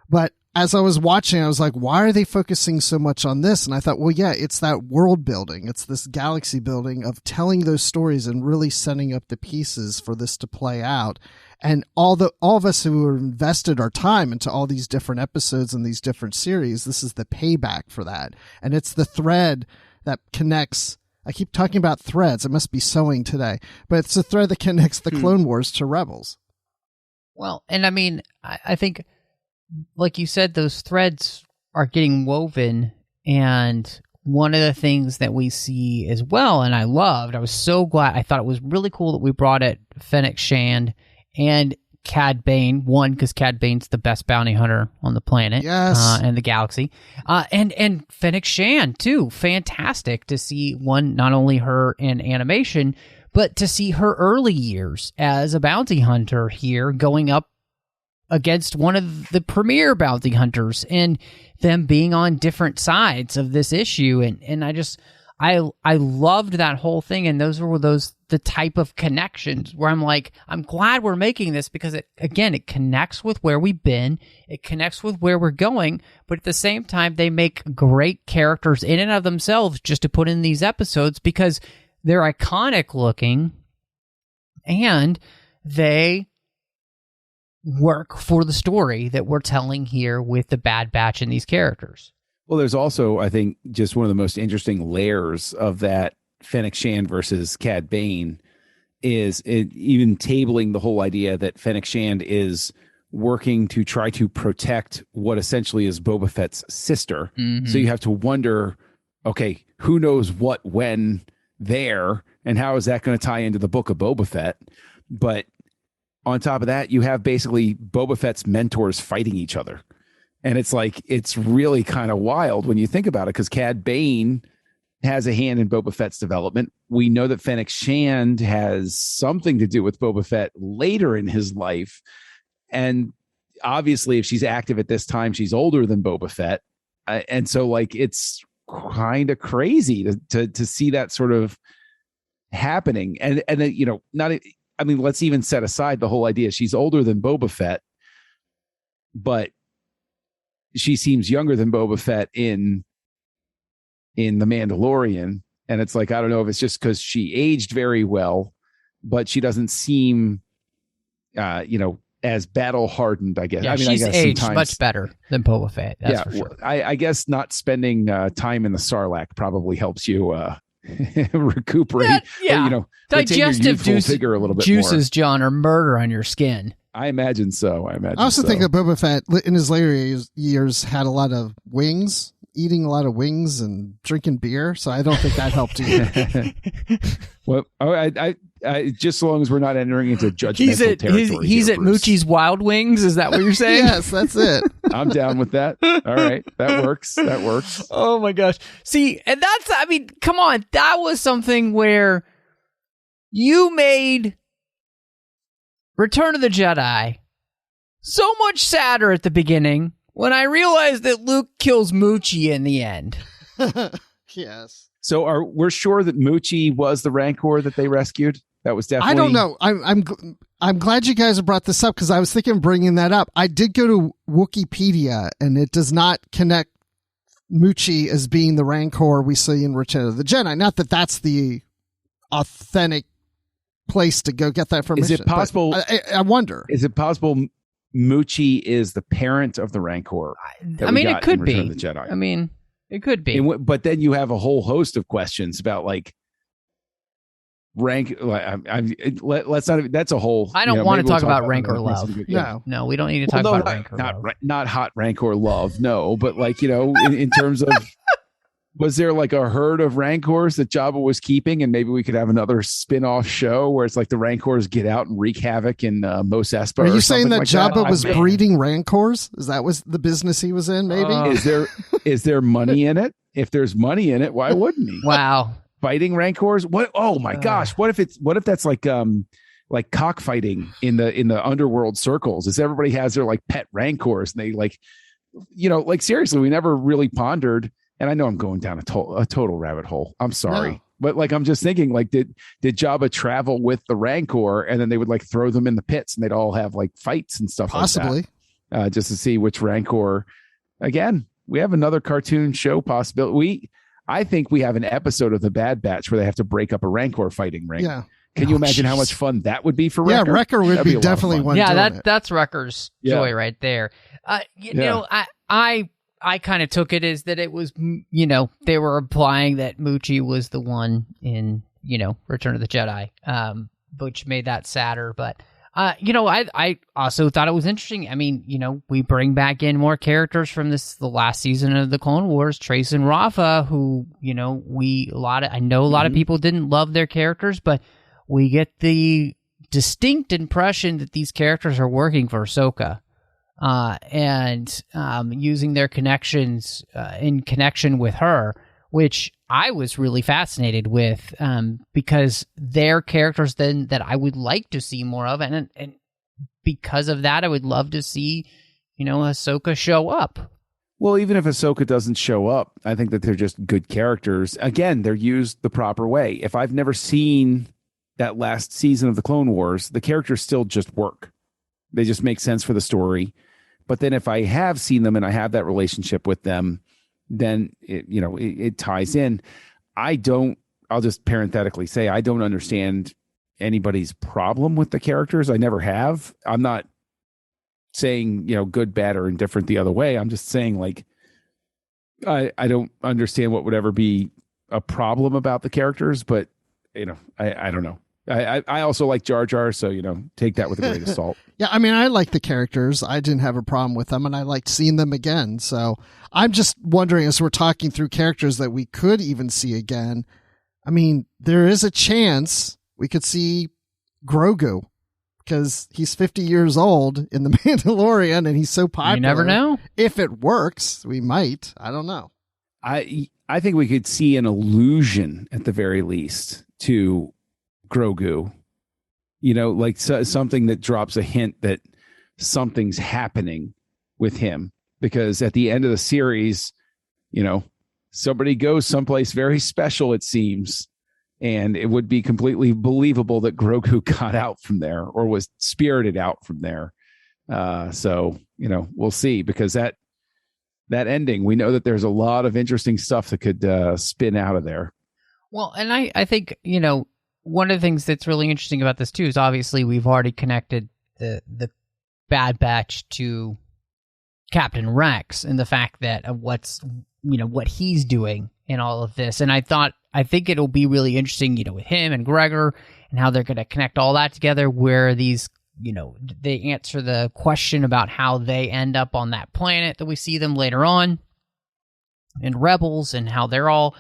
But as I was watching, I was like, why are they focusing so much on this? And I thought, well, yeah, it's that world building. It's this galaxy building of telling those stories and really setting up the pieces for this to play out. And all of us who have invested our time into all these different episodes and these different series, this is the payback for that. And it's the thread that connects. I keep talking about threads. I must be sewing today, but it's the thread that connects the Clone Wars to Rebels. Well, and I mean, I think, like you said, those threads are getting woven, and one of the things that we see as well, and I was so glad, I thought it was really cool that we brought it Fennec Shand and Cad Bane, one, because Cad Bane's the best bounty hunter on the planet, yes, and the galaxy, and Fennec Shand too. Fantastic to see one, not only her in animation, but to see her early years as a bounty hunter here, going up against one of the premier bounty hunters and them being on different sides of this issue. And I loved that whole thing. And those were the type of connections where I'm like, I'm glad we're making this, because it connects with where we've been. It connects with where we're going. But at the same time, they make great characters in and of themselves just to put in these episodes, because they're iconic looking and they work for the story that we're telling here with the Bad Batch and these characters. Well, there's also, I think, just one of the most interesting layers of that Fennec Shand versus Cad Bane is even tabling the whole idea that Fennec Shand is working to try to protect what essentially is Boba Fett's sister. Mm-hmm. So you have to wonder, okay, who knows what, when, there, and how is that going to tie into the book of Boba Fett? But on top of that, you have basically Boba Fett's mentors fighting each other. And it's like, it's really kind of wild when you think about it, because Cad Bane has a hand in Boba Fett's development. We know that Fennec Shand has something to do with Boba Fett later in his life. And obviously, if she's active at this time, she's older than Boba Fett. And so, like, it's kind of crazy to see that sort of happening. And then, let's even set aside the whole idea she's older than Boba Fett, but she seems younger than Boba Fett in The Mandalorian. And it's like, I don't know if it's just because she aged very well, but she doesn't seem, as battle hardened, I guess. Yeah, she's aged much better than Boba Fett. That's for sure. I guess not spending time in the Sarlacc probably helps you recuperate. Yeah. Or, digestive figure a little bit juices, more. John, are murder on your skin. I imagine so. I also think that Boba Fett in his later years had a lot of wings eating a lot of wings and drinking beer, so I don't think that helped either. Well, I just as long as we're not entering into judgmental territory. He's at Moochie's Wild Wings. Is that what you're saying? Yes, that's it. I'm down with that. All right, that works. That works. Oh my gosh! See, and come on, that was something where you made Return of the Jedi so much sadder at the beginning when I realized that Luke kills Moochie in the end. Yes. So we're sure that Moochie was the Rancor that they rescued? That was definitely... I don't know. I'm glad you guys have brought this up because I was thinking of bringing that up. I did go to Wikipedia and it does not connect Moochie as being the Rancor we see in Return of the Jedi. Not that that's the authentic place to go get that information. Is it possible? I wonder. Is it possible Moochie is the parent of the Rancor? I mean, it could be. The Jedi? I mean, it could be. But then you have a whole host of questions about like rank. Let's not. That's a whole. I don't want to talk about Rancor love. No, we don't need to talk about Rancor love. Not not hot Rancor love. No, but like in terms of. Was there like a herd of Rancors that Jabba was keeping, and maybe we could have another spin-off show where it's like the Rancors get out and wreak havoc in Mos Espa? Are you saying that Jabba was breeding Rancors? Is that was the business he was in? Maybe is there money in it? If there's money in it, why wouldn't he? Wow, fighting Rancors? What? Oh my gosh! What if that's like cockfighting in the underworld circles? Is everybody has their like pet Rancors and they like seriously, we never really pondered. And I know I'm going down a total rabbit hole. I'm sorry. No. But like, I'm just thinking like, did Jabba travel with the Rancor and then they would like throw them in the pits and they'd all have like fights and stuff possibly like that, just to see which Rancor. Again, we have another cartoon show possibility. I think we have an episode of the Bad Batch where they have to break up a Rancor fighting ring. Yeah. Can you imagine how much fun that would be for Wrecker? Yeah, Wrecker would be definitely one. Yeah, that's Wrecker's joy right there. You know, I kind of took it as that it was, they were implying that Moochie was the one in, Return of the Jedi, which made that sadder. But, I also thought it was interesting. I mean, we bring back in more characters from the last season of the Clone Wars, Trace and Rafa, who, I know a lot of people didn't love their characters, but we get the distinct impression that these characters are working for Ahsoka. And using their connections in connection with her, which I was really fascinated with, because they're characters then that I would like to see more of, and because of that, I would love to see, Ahsoka show up. Well, even if Ahsoka doesn't show up, I think that they're just good characters. Again, they're used the proper way. If I've never seen that last season of the Clone Wars, the characters still just work. They just make sense for the story. But then if I have seen them and I have that relationship with them, then it ties in. I'll just parenthetically say, I don't understand anybody's problem with the characters. I never have. I'm not saying, good, bad, or indifferent the other way. I'm just saying like, I don't understand what would ever be a problem about the characters, but I don't know. I also like Jar Jar, so take that with a grain of salt. Yeah, I mean, I like the characters. I didn't have a problem with them, and I liked seeing them again. So I'm just wondering, as we're talking through characters that we could even see again, I mean, there is a chance we could see Grogu because he's 50 years old in The Mandalorian, and he's so popular. You never know. If it works, we might. I don't know. I think we could see an allusion at the very least to Grogu, like something that drops a hint that something's happening with him, because at the end of the series, somebody goes someplace very special, it seems, and it would be completely believable that Grogu got out from there or was spirited out from there. So, we'll see, because that ending, we know that there's a lot of interesting stuff that could spin out of there. Well, and I think, one of the things that's really interesting about this too is obviously we've already connected the Bad Batch to Captain Rex and the fact that of what he's doing in all of this. And I think it'll be really interesting, with him and Gregor and how they're going to connect all that together, where these, they answer the question about how they end up on that planet that we see them later on. and Rebels and how they're all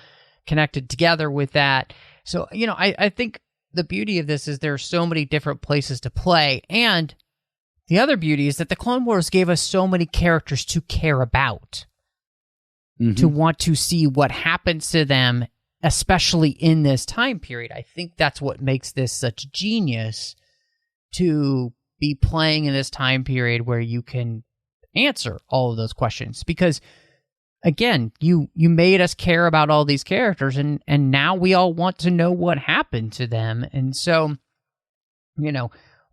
connected together with that. So, I think the beauty of this is there are so many different places to play. And the other beauty is that the Clone Wars gave us so many characters to care about, to want to see what happens to them, especially in this time period. I think that's what makes this such genius, to be playing in this time period where you can answer all of those questions. Because, again, you made us care about all these characters, and now we all want to know what happened to them. And so,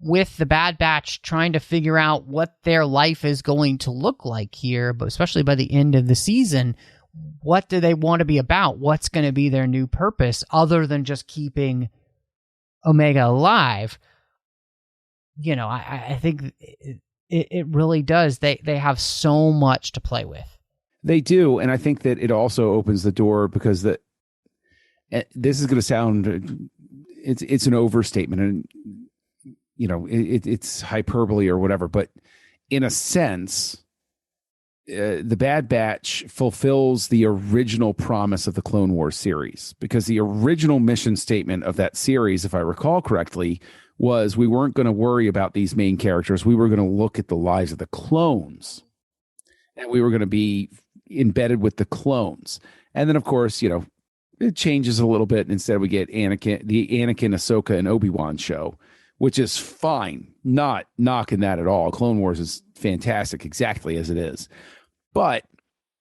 with the Bad Batch trying to figure out what their life is going to look like here, but especially by the end of the season, what do they want to be about? What's going to be their new purpose other than just keeping Omega alive? I think it really does. They have so much to play with. They do, and I think that it also opens the door, because this is going to sound, it's an overstatement, and it's hyperbole or whatever, but in a sense, the Bad Batch fulfills the original promise of the Clone Wars series, because the original mission statement of that series, if I recall correctly, was we weren't going to worry about these main characters. We were going to look at the lives of the clones, and we were going to be embedded with the clones. And then, of course, it changes a little bit. Instead, we get the Anakin, Ahsoka, and Obi-Wan show, which is fine. Not knocking that at all. Clone Wars is fantastic exactly as it is. But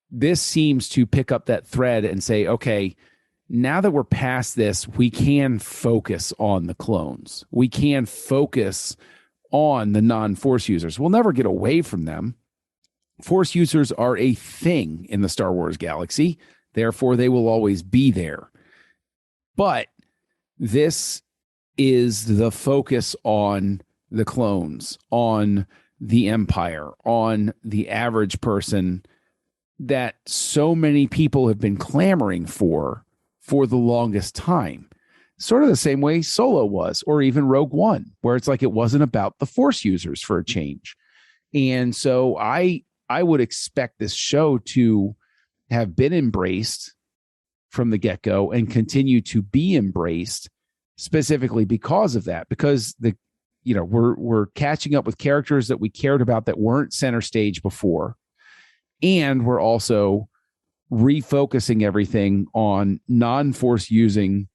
this seems to pick up that thread and say, okay, now that we're past this, we can focus on the clones. We can focus on the non-Force users. We'll never get away from them. Force users are a thing in the Star Wars galaxy. Therefore, they will always be there. But this is the focus on the clones, on the Empire, on the average person that so many people have been clamoring for the longest time. Sort of the same way Solo was, or even Rogue One, where it's like it wasn't about the Force users for a change. And so I would expect this show to have been embraced from the get-go and continue to be embraced specifically because of that, because we're catching up with characters that we cared about that weren't center stage before. And we're also refocusing everything on non-Force using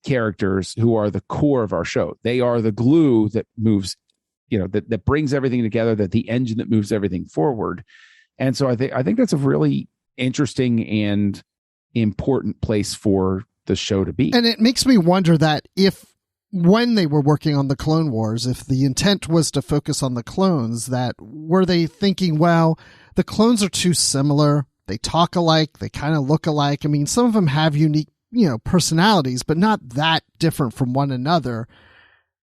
characters who are the core of our show. They are the glue that moves, that brings everything together, that the engine that moves everything forward. And so I think that's a really interesting and important place for the show to be. And it makes me wonder that when they were working on the Clone Wars, if the intent was to focus on the clones, that were they thinking, well, the clones are too similar. They talk alike. They kind of look alike. I mean, some of them have unique, personalities, but not that different from one another.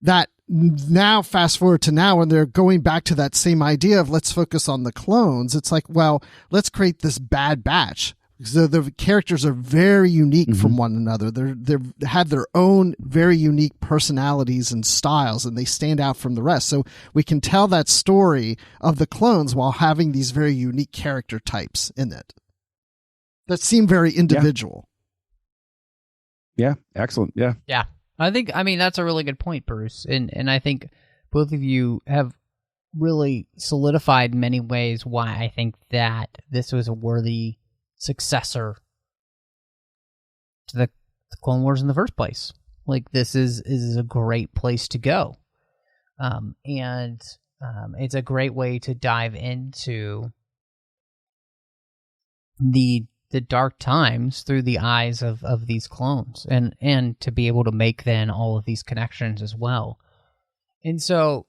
That now, fast forward to now, when they're going back to that same idea of let's focus on the clones, it's like, well, let's create this Bad Batch. So the characters are very unique from one another. They have their own very unique personalities and styles, and they stand out from the rest. So we can tell that story of the clones while having these very unique character types in it that seem very individual. Yeah, excellent. Yeah. Yeah. I mean, that's a really good point, Bruce. And I think both of you have really solidified in many ways why I think that this was a worthy successor to the Clone Wars in the first place. Like, this is a great place to go. And it's a great way to dive into the dark times through the eyes of these clones, and to be able to make then all of these connections as well. And so,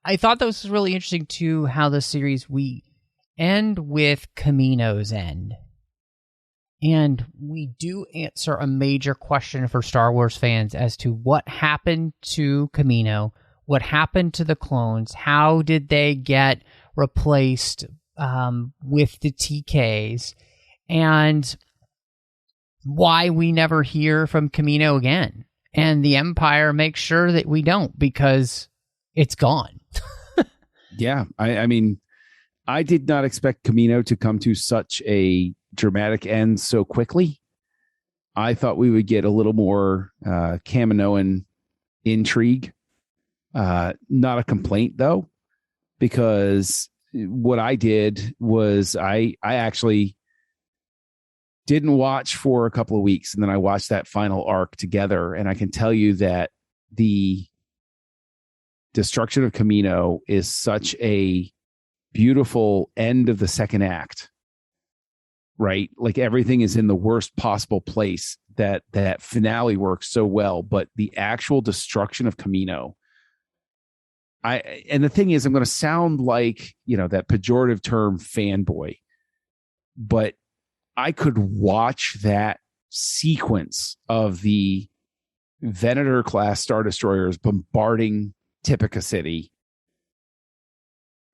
I thought that was really interesting too, how the series, we end with Kamino's end. And we do answer a major question for Star Wars fans as to what happened to Kamino, what happened to the clones, how did they get replaced with the TKs, and why we never hear from Kamino again. And the Empire makes sure that we don't, because it's gone. Yeah, I mean, I did not expect Kamino to come to such a dramatic end so quickly. I thought we would get a little more Kaminoan intrigue. Not a complaint, though, because what I did was I actually didn't watch for a couple of weeks, and then I watched that final arc together, and I can tell you that the destruction of Kamino is such a beautiful end of the second act, right? Like everything is in the worst possible place, that finale works so well, but the actual destruction of Kamino, and the thing is, I'm going to sound like, that pejorative term fanboy, but I could watch that sequence of the Venator class Star Destroyers bombarding Tipica City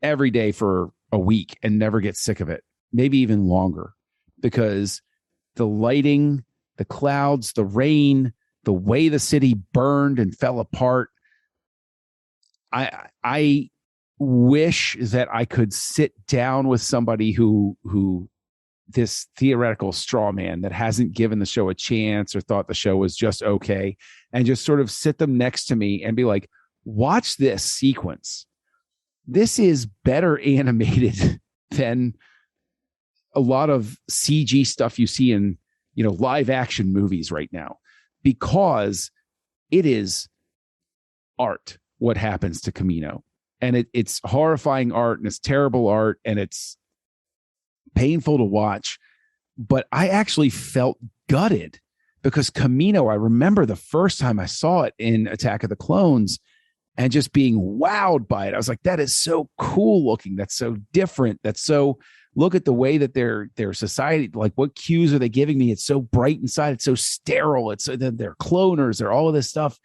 every day for a week and never get sick of it, maybe even longer, because the lighting, the clouds, the rain, the way the city burned and fell apart. I wish that I could sit down with somebody who this theoretical straw man that hasn't given the show a chance or thought the show was just okay, and just sort of sit them next to me and be like, watch this sequence. This is better animated than a lot of CG stuff you see in, live action movies right now, because it is art what happens to Kamino. And it's horrifying art, and it's terrible art, and it's painful to watch. But I actually felt gutted, because Kamino, I remember the first time I saw it in Attack of the Clones and just being wowed by it. I was like, that is so cool looking. That's so different. That's so, look at the way that their society, like what cues are they giving me? It's so bright inside. It's so sterile. It's they're cloners. They're all of this stuff.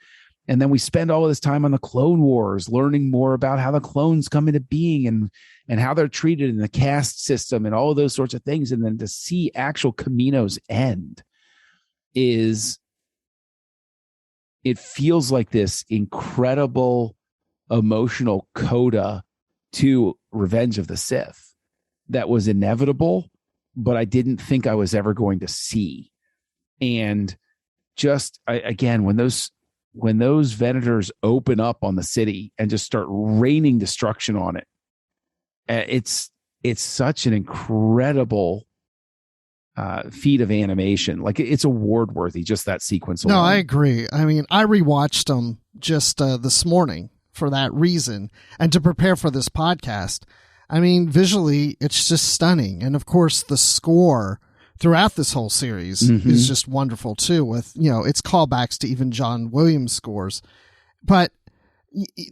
And then we spend all of this time on the Clone Wars, learning more about how the clones come into being and how they're treated in the caste system and all of those sorts of things. And then to see actual Kamino's end it feels like this incredible emotional coda to Revenge of the Sith that was inevitable, but I didn't think I was ever going to see. And just, again, when those Venators open up on the city and just start raining destruction on it, it's such an incredible feat of animation. Like, it's award worthy, just that sequence alone. No, I agree. I mean, I rewatched them just this morning for that reason, and to prepare for this podcast. I mean, visually, it's just stunning. And of course, the score throughout this whole series is just wonderful too, with, its callbacks to even John Williams scores. But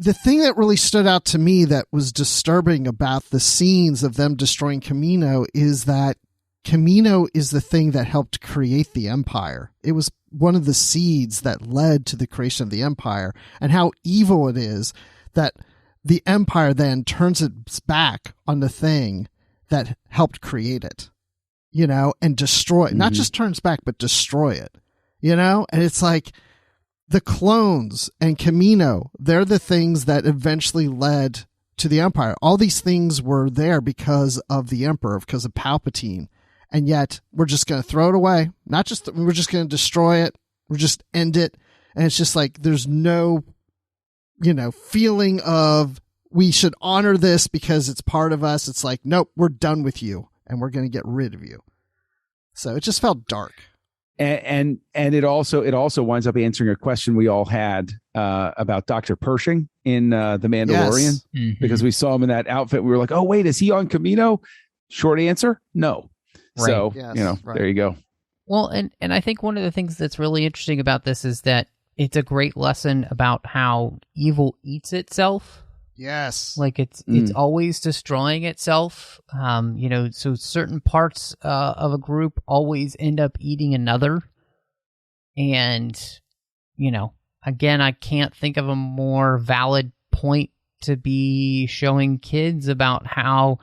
the thing that really stood out to me that was disturbing about the scenes of them destroying Kamino is that Kamino is the thing that helped create the Empire. It was one of the seeds that led to the creation of the Empire, and how evil it is that the Empire then turns its back on the thing that helped create it, and destroy it. Not just turns back, but destroy it, and it's like the clones and Kamino, they're the things that eventually led to the Empire. All these things were there because of the Emperor, because of Palpatine. And yet we're just going to throw it away. Not just, we're just going to destroy it. We're just end it. And it's just like, there's no, feeling of we should honor this because it's part of us. It's like, nope, we're done with you and we're going to get rid of you. So it just felt dark. And it also winds up answering a question we all had about Dr. Pershing in The Mandalorian, because we saw him in that outfit. We were like, oh, wait, is he on Kamino? Short answer, no. Right. So, there you go. Well, and I think one of the things that's really interesting about this is that it's a great lesson about how evil eats itself. Yes. Like it's always destroying itself. So certain parts of a group always end up eating another. And, again, I can't think of a more valid point to be showing kids about how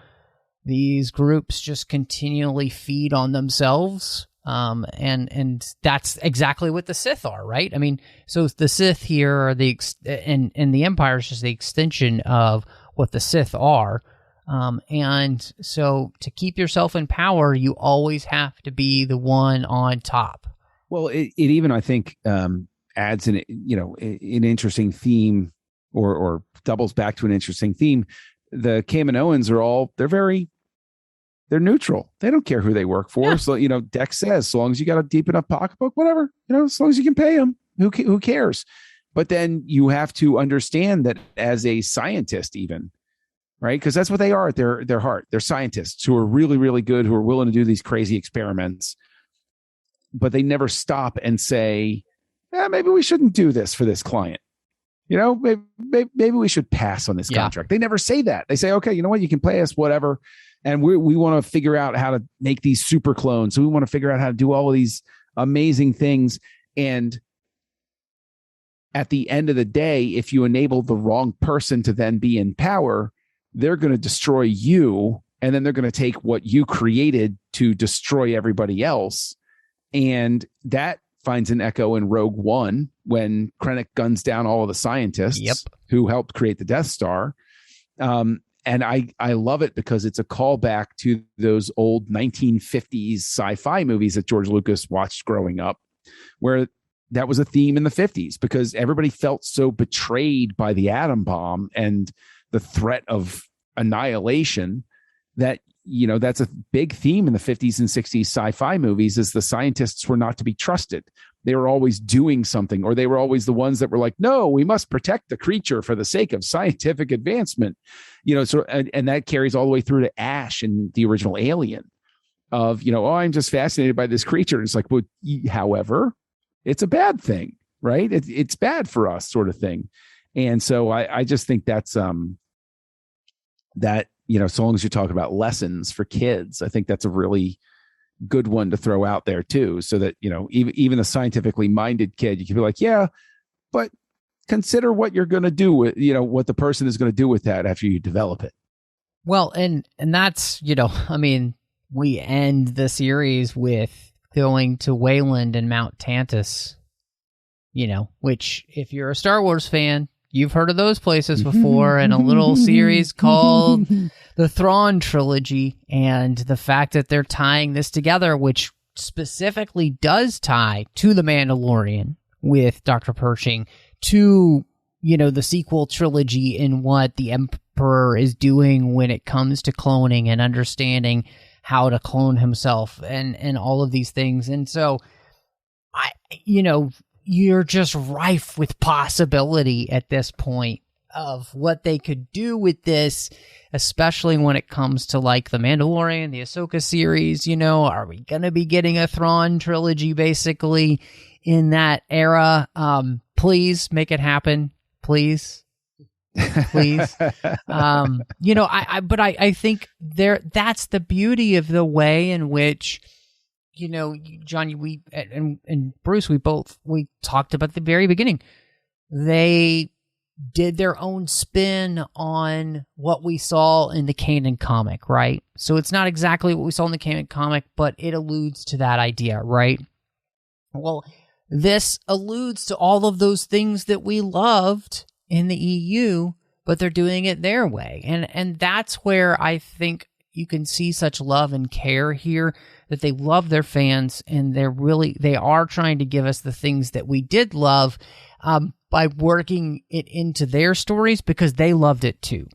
these groups just continually feed on themselves. And that's exactly what the Sith are, right? I mean, so the Sith here are and the Empire is just the extension of what the Sith are. And so to keep yourself in power, you always have to be the one on top. Well, it even, I think, adds an interesting theme or doubles back to an interesting theme. The Kaminoans they're neutral. They don't care who they work for. Yeah. So, Dex says, so long as you got a deep enough pocketbook, whatever, as long as you can pay them, who cares? But then you have to understand that as a scientist, even, right? Because that's what they are at their heart. They're scientists who are really, really good, who are willing to do these crazy experiments, but they never stop and say, maybe we shouldn't do this for this client. Maybe we should pass on this contract. They never say that. They say, okay, you know what? You can pay us whatever. And we want to figure out how to make these super clones. So we want to figure out how to do all of these amazing things. And at the end of the day, if you enable the wrong person to then be in power, they're going to destroy you. And then they're going to take what you created to destroy everybody else. And that finds an echo in Rogue One when Krennic guns down all of the scientists who helped create the Death Star. And I love it because it's a callback to those old 1950s sci-fi movies that George Lucas watched growing up, where that was a theme in the 50s because everybody felt so betrayed by the atom bomb and the threat of annihilation that, that's a big theme in the 50s and 60s sci-fi movies is the scientists were not to be trusted. They were always doing something, or they were always the ones that were like, no, we must protect the creature for the sake of scientific advancement. And that carries all the way through to Ash in the original Alien of, I'm just fascinated by this creature. And it's like, well, however, it's a bad thing, right? It's bad for us sort of thing. And so I just think that's that, so long as you're talking about lessons for kids, I think that's a really good one to throw out there too. So that, even a scientifically minded kid, you can be like, yeah, but consider what you're going to do with, what the person is going to do with that after you develop it. Well, and that's, we end the series with going to Wayland and Mount Tantiss, which if you're a Star Wars fan, you've heard of those places before in a little series called the Thrawn Trilogy, and the fact that they're tying this together, which specifically does tie to The Mandalorian with Dr. Pershing, to, the sequel trilogy and what the Emperor is doing when it comes to cloning and understanding how to clone himself and all of these things. And so, you're just rife with possibility at this point of what they could do with this, especially when it comes to like The Mandalorian, the Ahsoka series. Are we going to be getting a Thrawn trilogy basically in that era? Please make it happen. Please. But I think that's the beauty of the way in which, John, and Bruce, we talked about at the very beginning. They did their own spin on what we saw in the Kanan comic, right? So it's not exactly what we saw in the Kanan comic, but it alludes to that idea, right? Well, this alludes to all of those things that we loved in the EU, but they're doing it their way. And that's where I think you can see such love and care here, that they love their fans, and they are trying to give us the things that we did love by working it into their stories because they loved it too.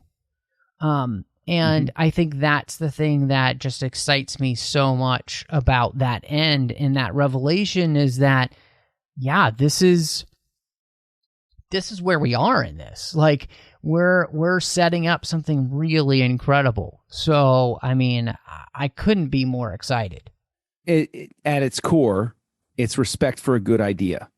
And I think that's the thing that just excites me so much about that end and that revelation is that, yeah, this is where we are in this. Like, we're setting up something really incredible. So, I couldn't be more excited. At its core, it's respect for a good idea.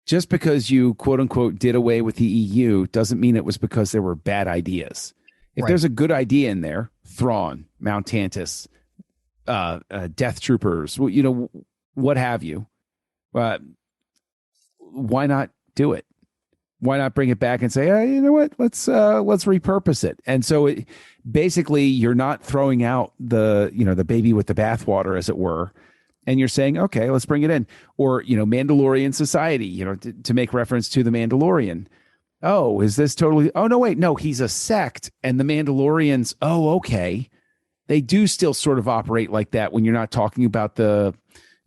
Just because you, quote unquote, did away with the EU doesn't mean it was because there were bad ideas. If there's a good idea in there, Thrawn, Mount Tantiss, Death Troopers, what have you, why not do it? Why not bring it back and say, you know what, let's repurpose it. And so basically you're not throwing out the baby with the bathwater, as it were. And you're saying, okay, let's bring it in. Or, Mandalorian Society, to make reference to the Mandalorian. oh, is this totally, oh, no, wait, no, he's a sect. And the Mandalorians, oh, okay. They do still sort of operate like that when you're not talking about the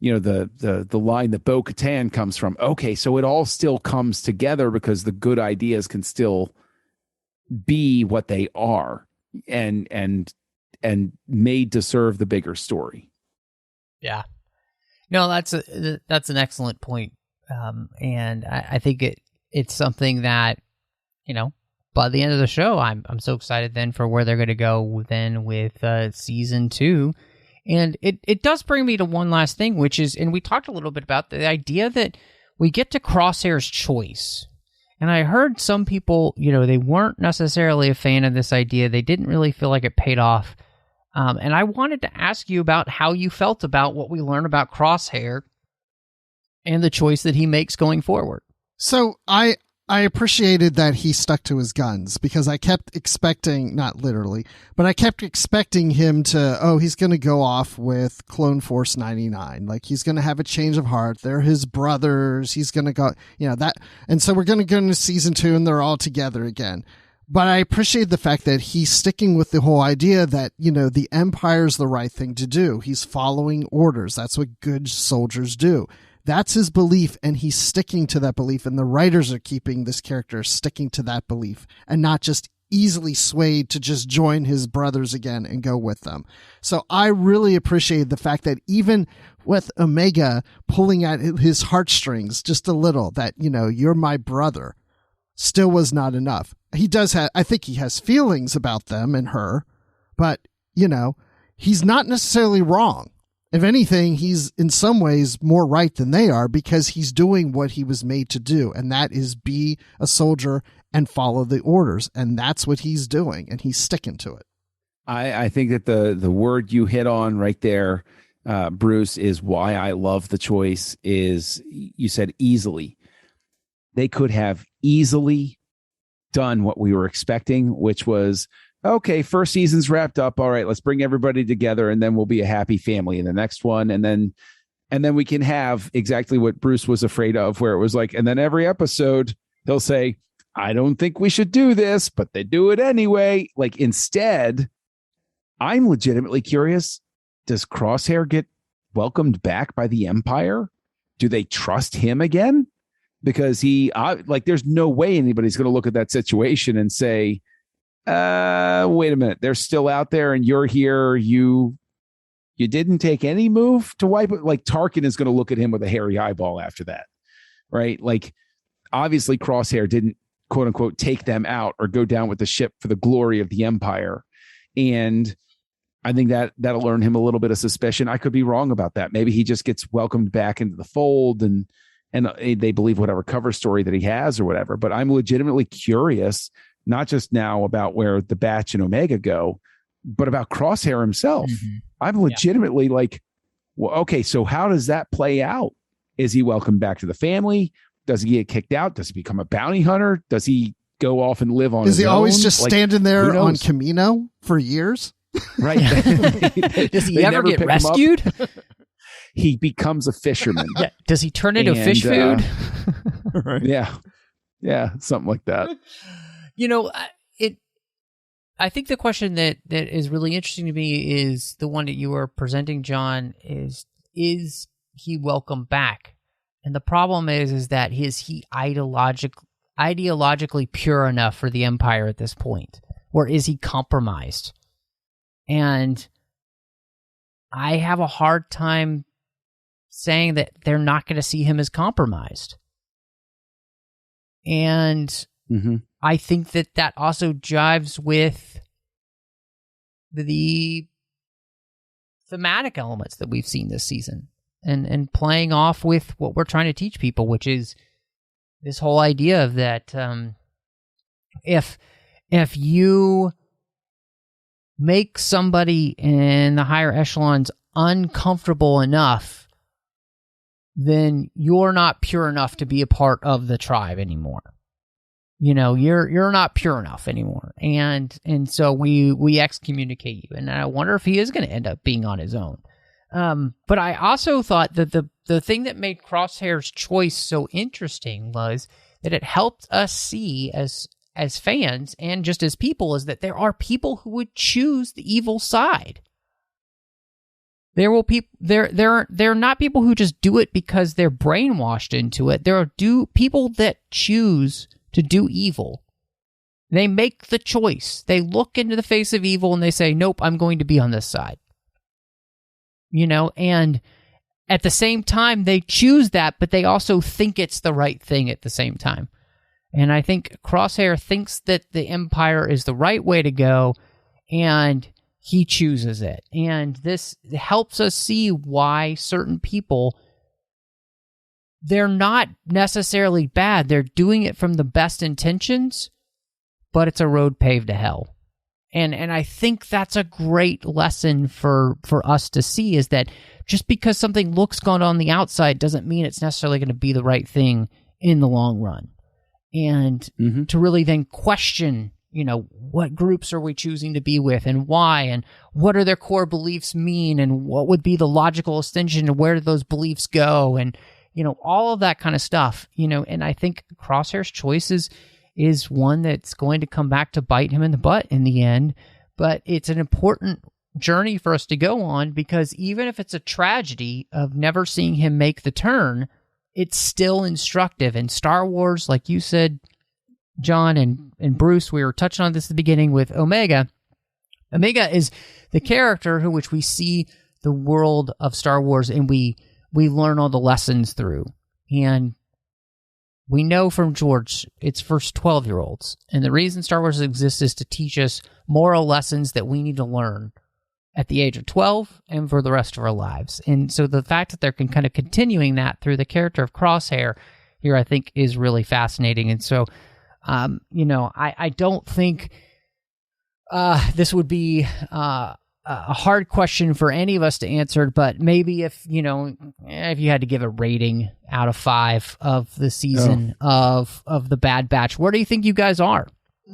line that Bo-Katan comes from. Okay, so it all still comes together because the good ideas can still be what they are and made to serve the bigger story. Yeah. No, that's an excellent point. And I think it's something that, by the end of the show, I'm so excited then for where they're going to go then with season 2. And it does bring me to one last thing, which is, and we talked a little bit about the idea that we get to Crosshair's choice. And I heard some people, they weren't necessarily a fan of this idea. They didn't really feel like it paid off. And I wanted to ask you about how you felt about what we learned about Crosshair and the choice that he makes going forward. So I appreciated that he stuck to his guns, because I kept expecting, not literally, but I kept expecting him to, he's going to go off with Clone Force 99. Like, he's going to have a change of heart. They're his brothers. He's going to go, that. And so we're going to go into season 2 and they're all together again. But I appreciate the fact that he's sticking with the whole idea that, the Empire's the right thing to do. He's following orders. That's what good soldiers do. That's his belief, and he's sticking to that belief, and the writers are keeping this character sticking to that belief and not just easily swayed to just join his brothers again and go with them. So I really appreciate the fact that even with Omega pulling at his heartstrings just a little, that, you're my brother, still was not enough. He does have, I think he has feelings about them and her, but, he's not necessarily wrong. If anything, he's in some ways more right than they are, because he's doing what he was made to do, and that is be a soldier and follow the orders. And that's what he's doing, and he's sticking to it. I think that the word you hit on right there, Bruce, is why I love the choice. Is you said easily. They could have easily done what we were expecting, which was, okay, first season's wrapped up. All right, let's bring everybody together, and then we'll be a happy family in the next one. And then we can have exactly what Bruce was afraid of, where it was like, and then every episode he'll say, I don't think we should do this, but they do it anyway. Like, instead, I'm legitimately curious. Does Crosshair get welcomed back by the Empire? Do they trust him again? Because there's no way anybody's going to look at that situation and say, wait a minute, they're still out there and you're here. You didn't take any move to wipe it. Like, Tarkin is going to look at him with a hairy eyeball after that, right? Like, obviously Crosshair didn't, quote unquote, take them out or go down with the ship for the glory of the Empire. And I think that'll earn him a little bit of suspicion. I could be wrong about that. Maybe he just gets welcomed back into the fold and they believe whatever cover story that he has or whatever. But I'm legitimately curious, not just now about where the Batch and Omega go, but about Crosshair himself. Mm-hmm. I'm legitimately like, well, okay, so how does that play out? Is he welcomed back to the family? Does he get kicked out? Does he become a bounty hunter? Does he go off and live on his own? Is he always just standing there on Kamino for years? Right. Does he ever get rescued? He becomes a fisherman. Yeah. Does he turn into fish food? Right. Yeah, something like that. I think the question that is really interesting to me is the one that you were presenting, John, is he welcome back? And the problem is that is he ideologically pure enough for the Empire at this point? Or is he compromised? And I have a hard time saying that they're not going to see him as compromised. And I think that also jives with the thematic elements that we've seen this season and playing off with what we're trying to teach people, which is this whole idea of that if you make somebody in the higher echelons uncomfortable enough, then you're not pure enough to be a part of the tribe anymore. You're not pure enough anymore. And so we excommunicate you. And I wonder if he is going to end up being on his own. But I also thought that the thing that made Crosshair's choice so interesting was that it helped us see as fans and just as people is that there are people who would choose the evil side. There will they're not people who just do it because they're brainwashed into it. There are people that choose to do evil. They make the choice. They look into the face of evil and they say, "Nope, I'm going to be on this side." And at the same time they choose that, but they also think it's the right thing at the same time. And I think Crosshair thinks that the Empire is the right way to go, and he chooses it. And this helps us see why certain people, they're not necessarily bad. They're doing it from the best intentions, but it's a road paved to hell. And I think that's a great lesson for us to see, is that just because something looks good on the outside doesn't mean it's necessarily going to be the right thing in the long run. And to really then question, what groups are we choosing to be with and why, and what are their core beliefs mean, and what would be the logical extension, and where do those beliefs go, and, all of that kind of stuff, and I think Crosshair's choices is one that's going to come back to bite him in the butt in the end, but it's an important journey for us to go on, because even if it's a tragedy of never seeing him make the turn, it's still instructive. And Star Wars, like you said, John and Bruce, we were touching on this at the beginning with Omega. Omega is the character who which we see the world of Star Wars, and we learn all the lessons through. And we know from George, it's for 12-year-olds. And the reason Star Wars exists is to teach us moral lessons that we need to learn at the age of 12 and for the rest of our lives. And so the fact that they're kind of continuing that through the character of Crosshair here, I think is really fascinating. And so, I don't think this would be a hard question for any of us to answer, but maybe if you had to give a rating out of 5 of the season of the Bad Batch, where do you think you guys are?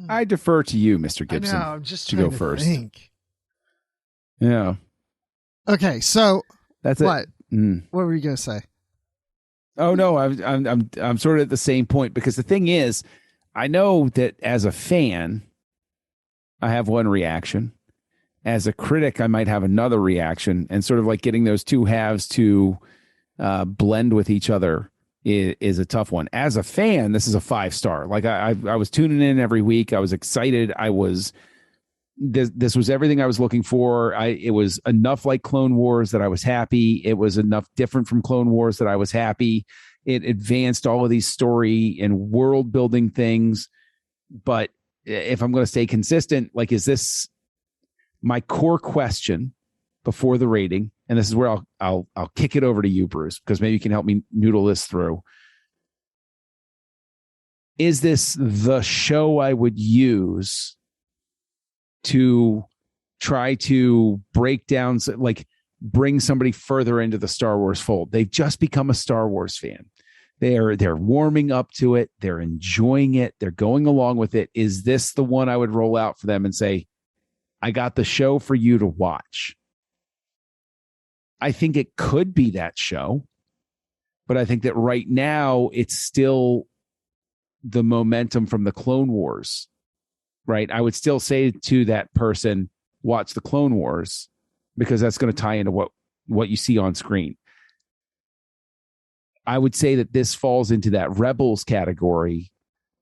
I defer to you, Mr. Gibson, I know, I'm just to trying go first. Think. Yeah. Okay, so that's what? it. What were you gonna say? Oh no, I'm sort of at the same point, because the thing is, I know that as a fan, I have one reaction. As a critic, I might have another reaction, and sort of like getting those two halves to blend with each other is a tough one. As a fan, this is a 5-star. Like I was tuning in every week. I was excited. This was everything I was looking for. It was enough like Clone Wars that I was happy. It was enough different from Clone Wars that I was happy. It advanced all of these story and world building things. But if I'm going to stay consistent, like, is this my core question before the rating? And this is where I'll kick it over to you, Bruce, because maybe you can help me noodle this through. Is this the show I would use to try to break down, like bring somebody further into the Star Wars fold? They've just become a Star Wars fan. They're warming up to it. They're enjoying it. They're going along with it. Is this the one I would roll out for them and say, I got the show for you to watch? I think it could be that show, but I think that right now it's still the momentum from the Clone Wars. Right. I would still say to that person, watch the Clone Wars, because that's going to tie into what you see on screen. I would say that this falls into that Rebels category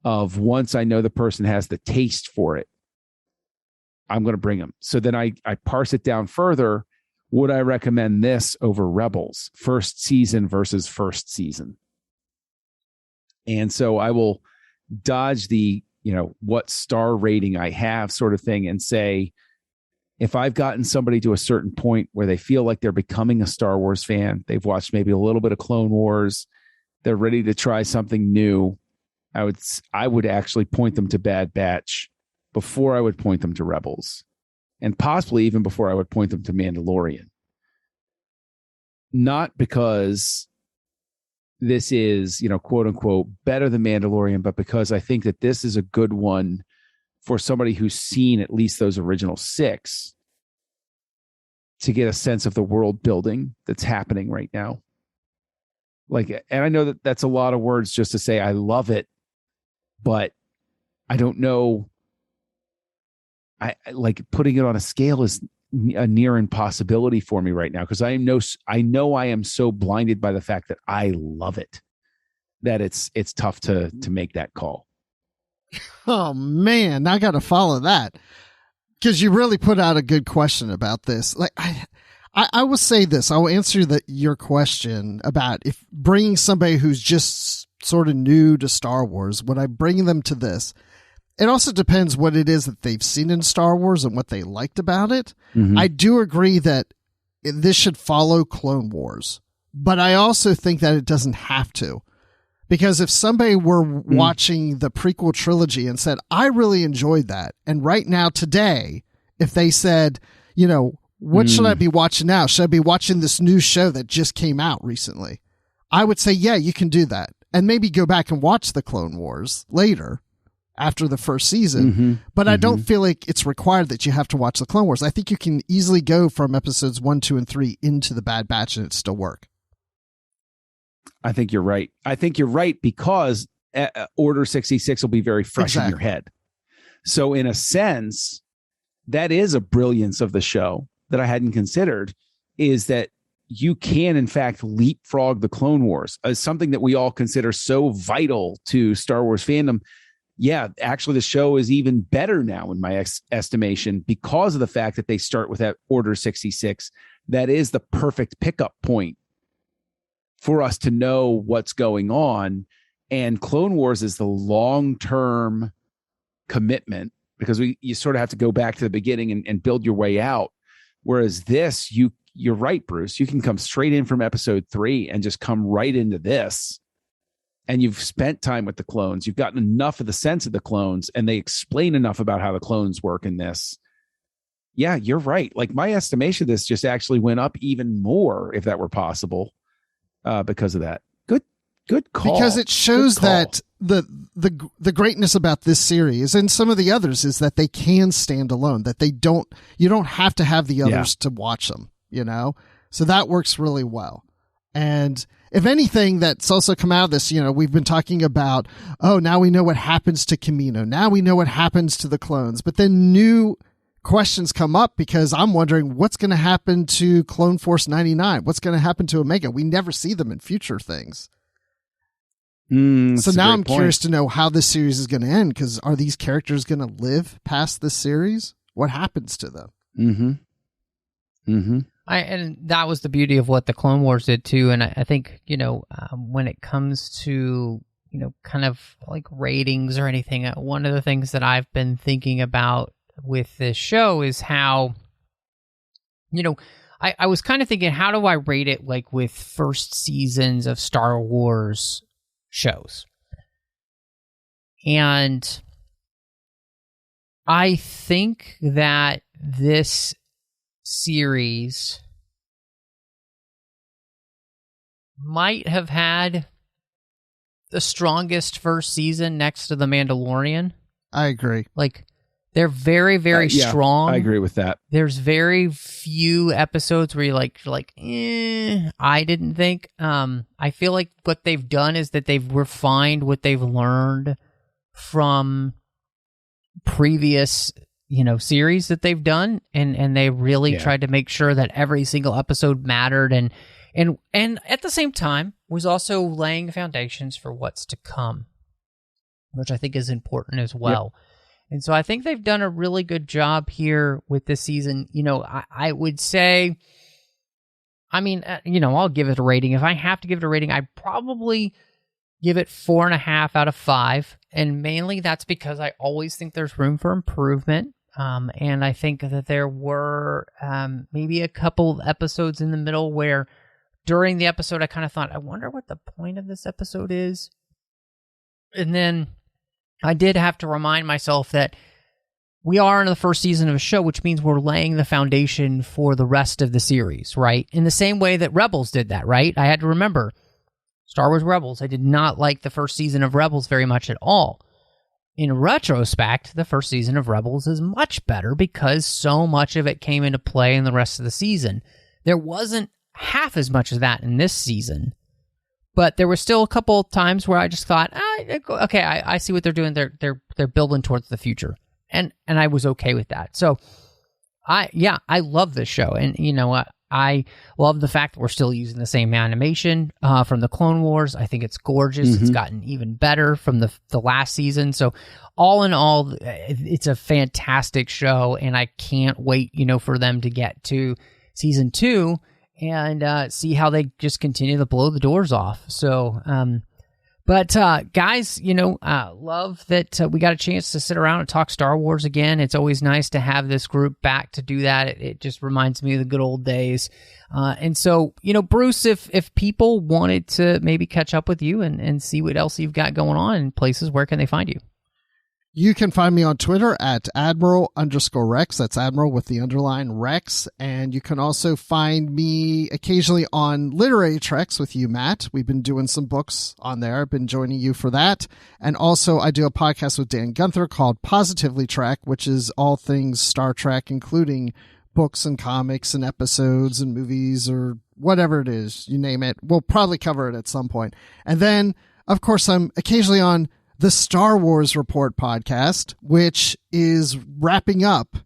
of, once I know the person has the taste for it, I'm going to bring them. So then I parse it down further. Would I recommend this over Rebels, first season versus first season? And so I will dodge the, what star rating I have sort of thing, and say, if I've gotten somebody to a certain point where they feel like they're becoming a Star Wars fan, they've watched maybe a little bit of Clone Wars, they're ready to try something new, I would actually point them to Bad Batch before I would point them to Rebels, and possibly even before I would point them to Mandalorian. Not because this is, quote unquote, better than Mandalorian, but because I think that this is a good one for somebody who's seen at least those original 6 to get a sense of the world building that's happening right now. Like, and I know that that's a lot of words just to say I love it, but I don't know. I like putting it on a scale is a near impossibility for me right now, because I know I am so blinded by the fact that I love it that it's tough to make that call. Oh man, I got to follow that, because you really put out a good question about this. Like I will say this, I will answer your question about if bringing somebody who's just sort of new to Star Wars, would I bring them to this? It also depends what it is that they've seen in Star Wars and what they liked about it. Mm-hmm. I do agree that this should follow Clone Wars, but I also think that it doesn't have to. Because if somebody were watching the prequel trilogy and said, I really enjoyed that, and right now today, if they said, you know, what should I be watching now? Should I be watching this new show that just came out recently? I would say, yeah, you can do that. And maybe go back and watch the Clone Wars later after the first season. But I don't feel like it's required that you have to watch the Clone Wars. I think you can easily go from episodes 1, 2, and 3 into the Bad Batch and it still work. I think you're right. I think you're right, because Order 66 will be very fresh in your head. So in a sense, that is a brilliance of the show that I hadn't considered, is that you can, in fact, leapfrog the Clone Wars as something that we all consider so vital to Star Wars fandom. Yeah, actually, the show is even better now in my estimation, because of the fact that they start with that Order 66. That is the perfect pickup point for us to know what's going on. And Clone Wars is the long-term commitment, because you sort of have to go back to the beginning and build your way out. Whereas this, you're right, Bruce, you can come straight in from episode 3 and just come right into this. And you've spent time with the clones. You've gotten enough of the sense of the clones, and they explain enough about how the clones work in this. Yeah, you're right. Like, my estimation of this just actually went up even more, if that were possible, because of that. Good call. Because it shows that the greatness about this series and some of the others is that they can stand alone, that you don't have to have the others to watch them, you know? So that works really well. And if anything that's also come out of this, you know, we've been talking about, oh, now we know what happens to Kamino. Now we know what happens to the clones. But then new questions come up, because I'm wondering what's going to happen to Clone Force 99. What's going to happen to Omega? We never see them in future things. So now I'm curious to know how this series is going to end, because are these characters going to live past this series? What happens to them? And that was the beauty of what the Clone Wars did too. And I think, you know, when it comes to, you know, kind of like ratings or anything, one of the things that I've been thinking about with this show is how, you know, I was kind of thinking, how do I rate it like with first seasons of Star Wars shows? And I think that this series might have had the strongest first season next to The Mandalorian. I agree. Like, they're very, very strong. I agree with that. There's very few episodes where you're like, I didn't think. I feel like what they've done is that they've refined what they've learned from previous, you know, series that they've done, and they really tried to make sure that every single episode mattered, and at the same time was also laying foundations for what's to come, which I think is important as well. Yep. And so I think they've done a really good job here with this season. You know, I would say, I mean, you know, I'll give it a rating. If I have to give it a rating, I'd probably give it 4.5 out of 5. And mainly that's because I always think there's room for improvement. And I think that there were maybe a couple of episodes in the middle where during the episode I kind of thought, I wonder what the point of this episode is. And then I did have to remind myself that we are in the first season of a show, which means we're laying the foundation for the rest of the series, right? In the same way that Rebels did that, right? I had to remember Star Wars Rebels. I did not like the first season of Rebels very much at all. In retrospect, the first season of Rebels is much better because so much of it came into play in the rest of the season. There wasn't half as much of that in this season, But there were still a couple times where I just thought, okay, I see what they're doing. They're building towards the future, and I was okay with that. So, I love this show, and you know what? I love the fact that we're still using the same animation from the Clone Wars. I think it's gorgeous. It's gotten even better from the last season. So, all in all, it's a fantastic show, and I can't wait, for them to get to season 2 and see how they just continue to blow the doors off. So, but guys, love that we got a chance to sit around and talk Star Wars again. It's always nice to have this group back to do that. It just reminds me of the good old days. And so, Bruce, if people wanted to maybe catch up with you and see what else you've got going on in places, where can they find you? You can find me on Twitter at Admiral_Rex. That's Admiral with the underline Rex. And you can also find me occasionally on Literary Treks with you, Matt. We've been doing some books on there. I've been joining you for that. And also I do a podcast with Dan Gunther called Positively Trek, which is all things Star Trek, including books and comics and episodes and movies or whatever it is, you name it. We'll probably cover it at some point. And then, of course, I'm occasionally on the Star Wars Report podcast, which is wrapping up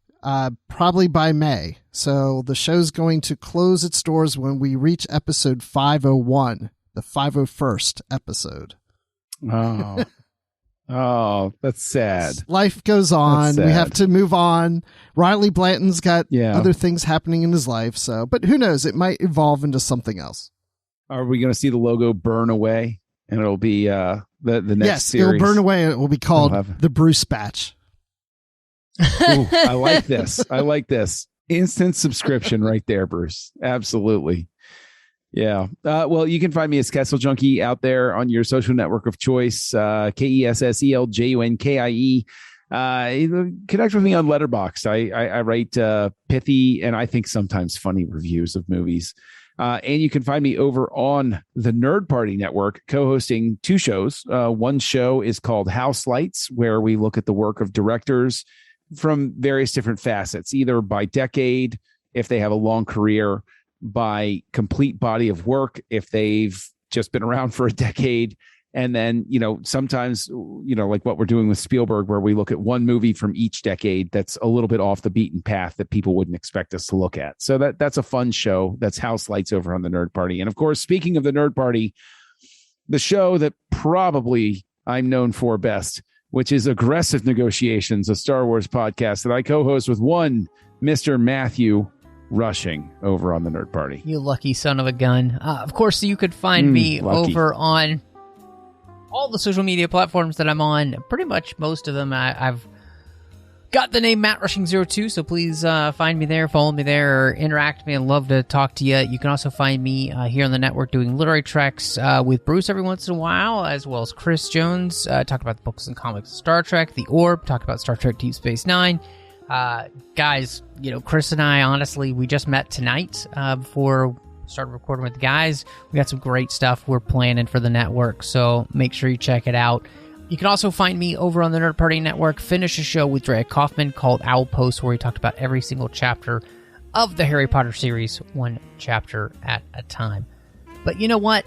probably by May. So the show's going to close its doors when we reach episode 501, the 501st episode. Oh, that's sad. Life goes on. We have to move on. Riley Blanton's got other things happening in his life. So, but who knows? It might evolve into something else. Are we going to see the logo burn away? And it'll be the next series. It'll burn away. It will be called the Bruce Batch. Ooh, I like this. Instant subscription right there, Bruce. Absolutely. Yeah. Well, you can find me as Kessel Junkie out there on your social network of choice, KESSELJUNKIE. Connect with me on Letterboxd. I write pithy and I think sometimes funny reviews of movies. And you can find me over on the Nerd Party Network, co-hosting 2 shows. One show is called House Lights, where we look at the work of directors from various different facets, either by decade, if they have a long career, by complete body of work, if they've just been around for a decade. And then, sometimes, like what we're doing with Spielberg, where we look at one movie from each decade that's a little bit off the beaten path that people wouldn't expect us to look at. So that's a fun show. That's House Lights over on the Nerd Party. And of course, speaking of the Nerd Party, the show that probably I'm known for best, which is Aggressive Negotiations, a Star Wars podcast that I co-host with one Mr. Matthew Rushing over on the Nerd Party. You lucky son of a gun. Of course, you could find me over on all the social media platforms that I'm on. Pretty much most of them. I've got the name Matt Rushing02, so please find me there, follow me there, or interact with me. I'd love to talk to you. You can also find me here on the network doing Literary Treks with Bruce every once in a while, as well as Chris Jones, talk about the books and comics of Star Trek, The Orb, talk about Star Trek Deep Space Nine. Guys, Chris and I, honestly, we just met tonight before started recording with the guys. We got some great stuff we're planning for the network, so make sure you check it out. You can also find me over on the Nerd Party Network. Finish a show with Drea Kaufman called Owl Post, where we talked about every single chapter of the Harry Potter series, one chapter at a time. But you know what?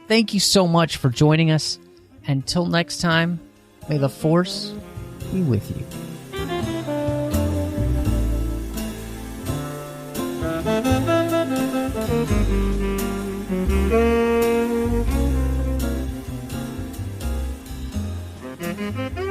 Thank you so much for joining us. Until next time, may the Force be with you. Thank you.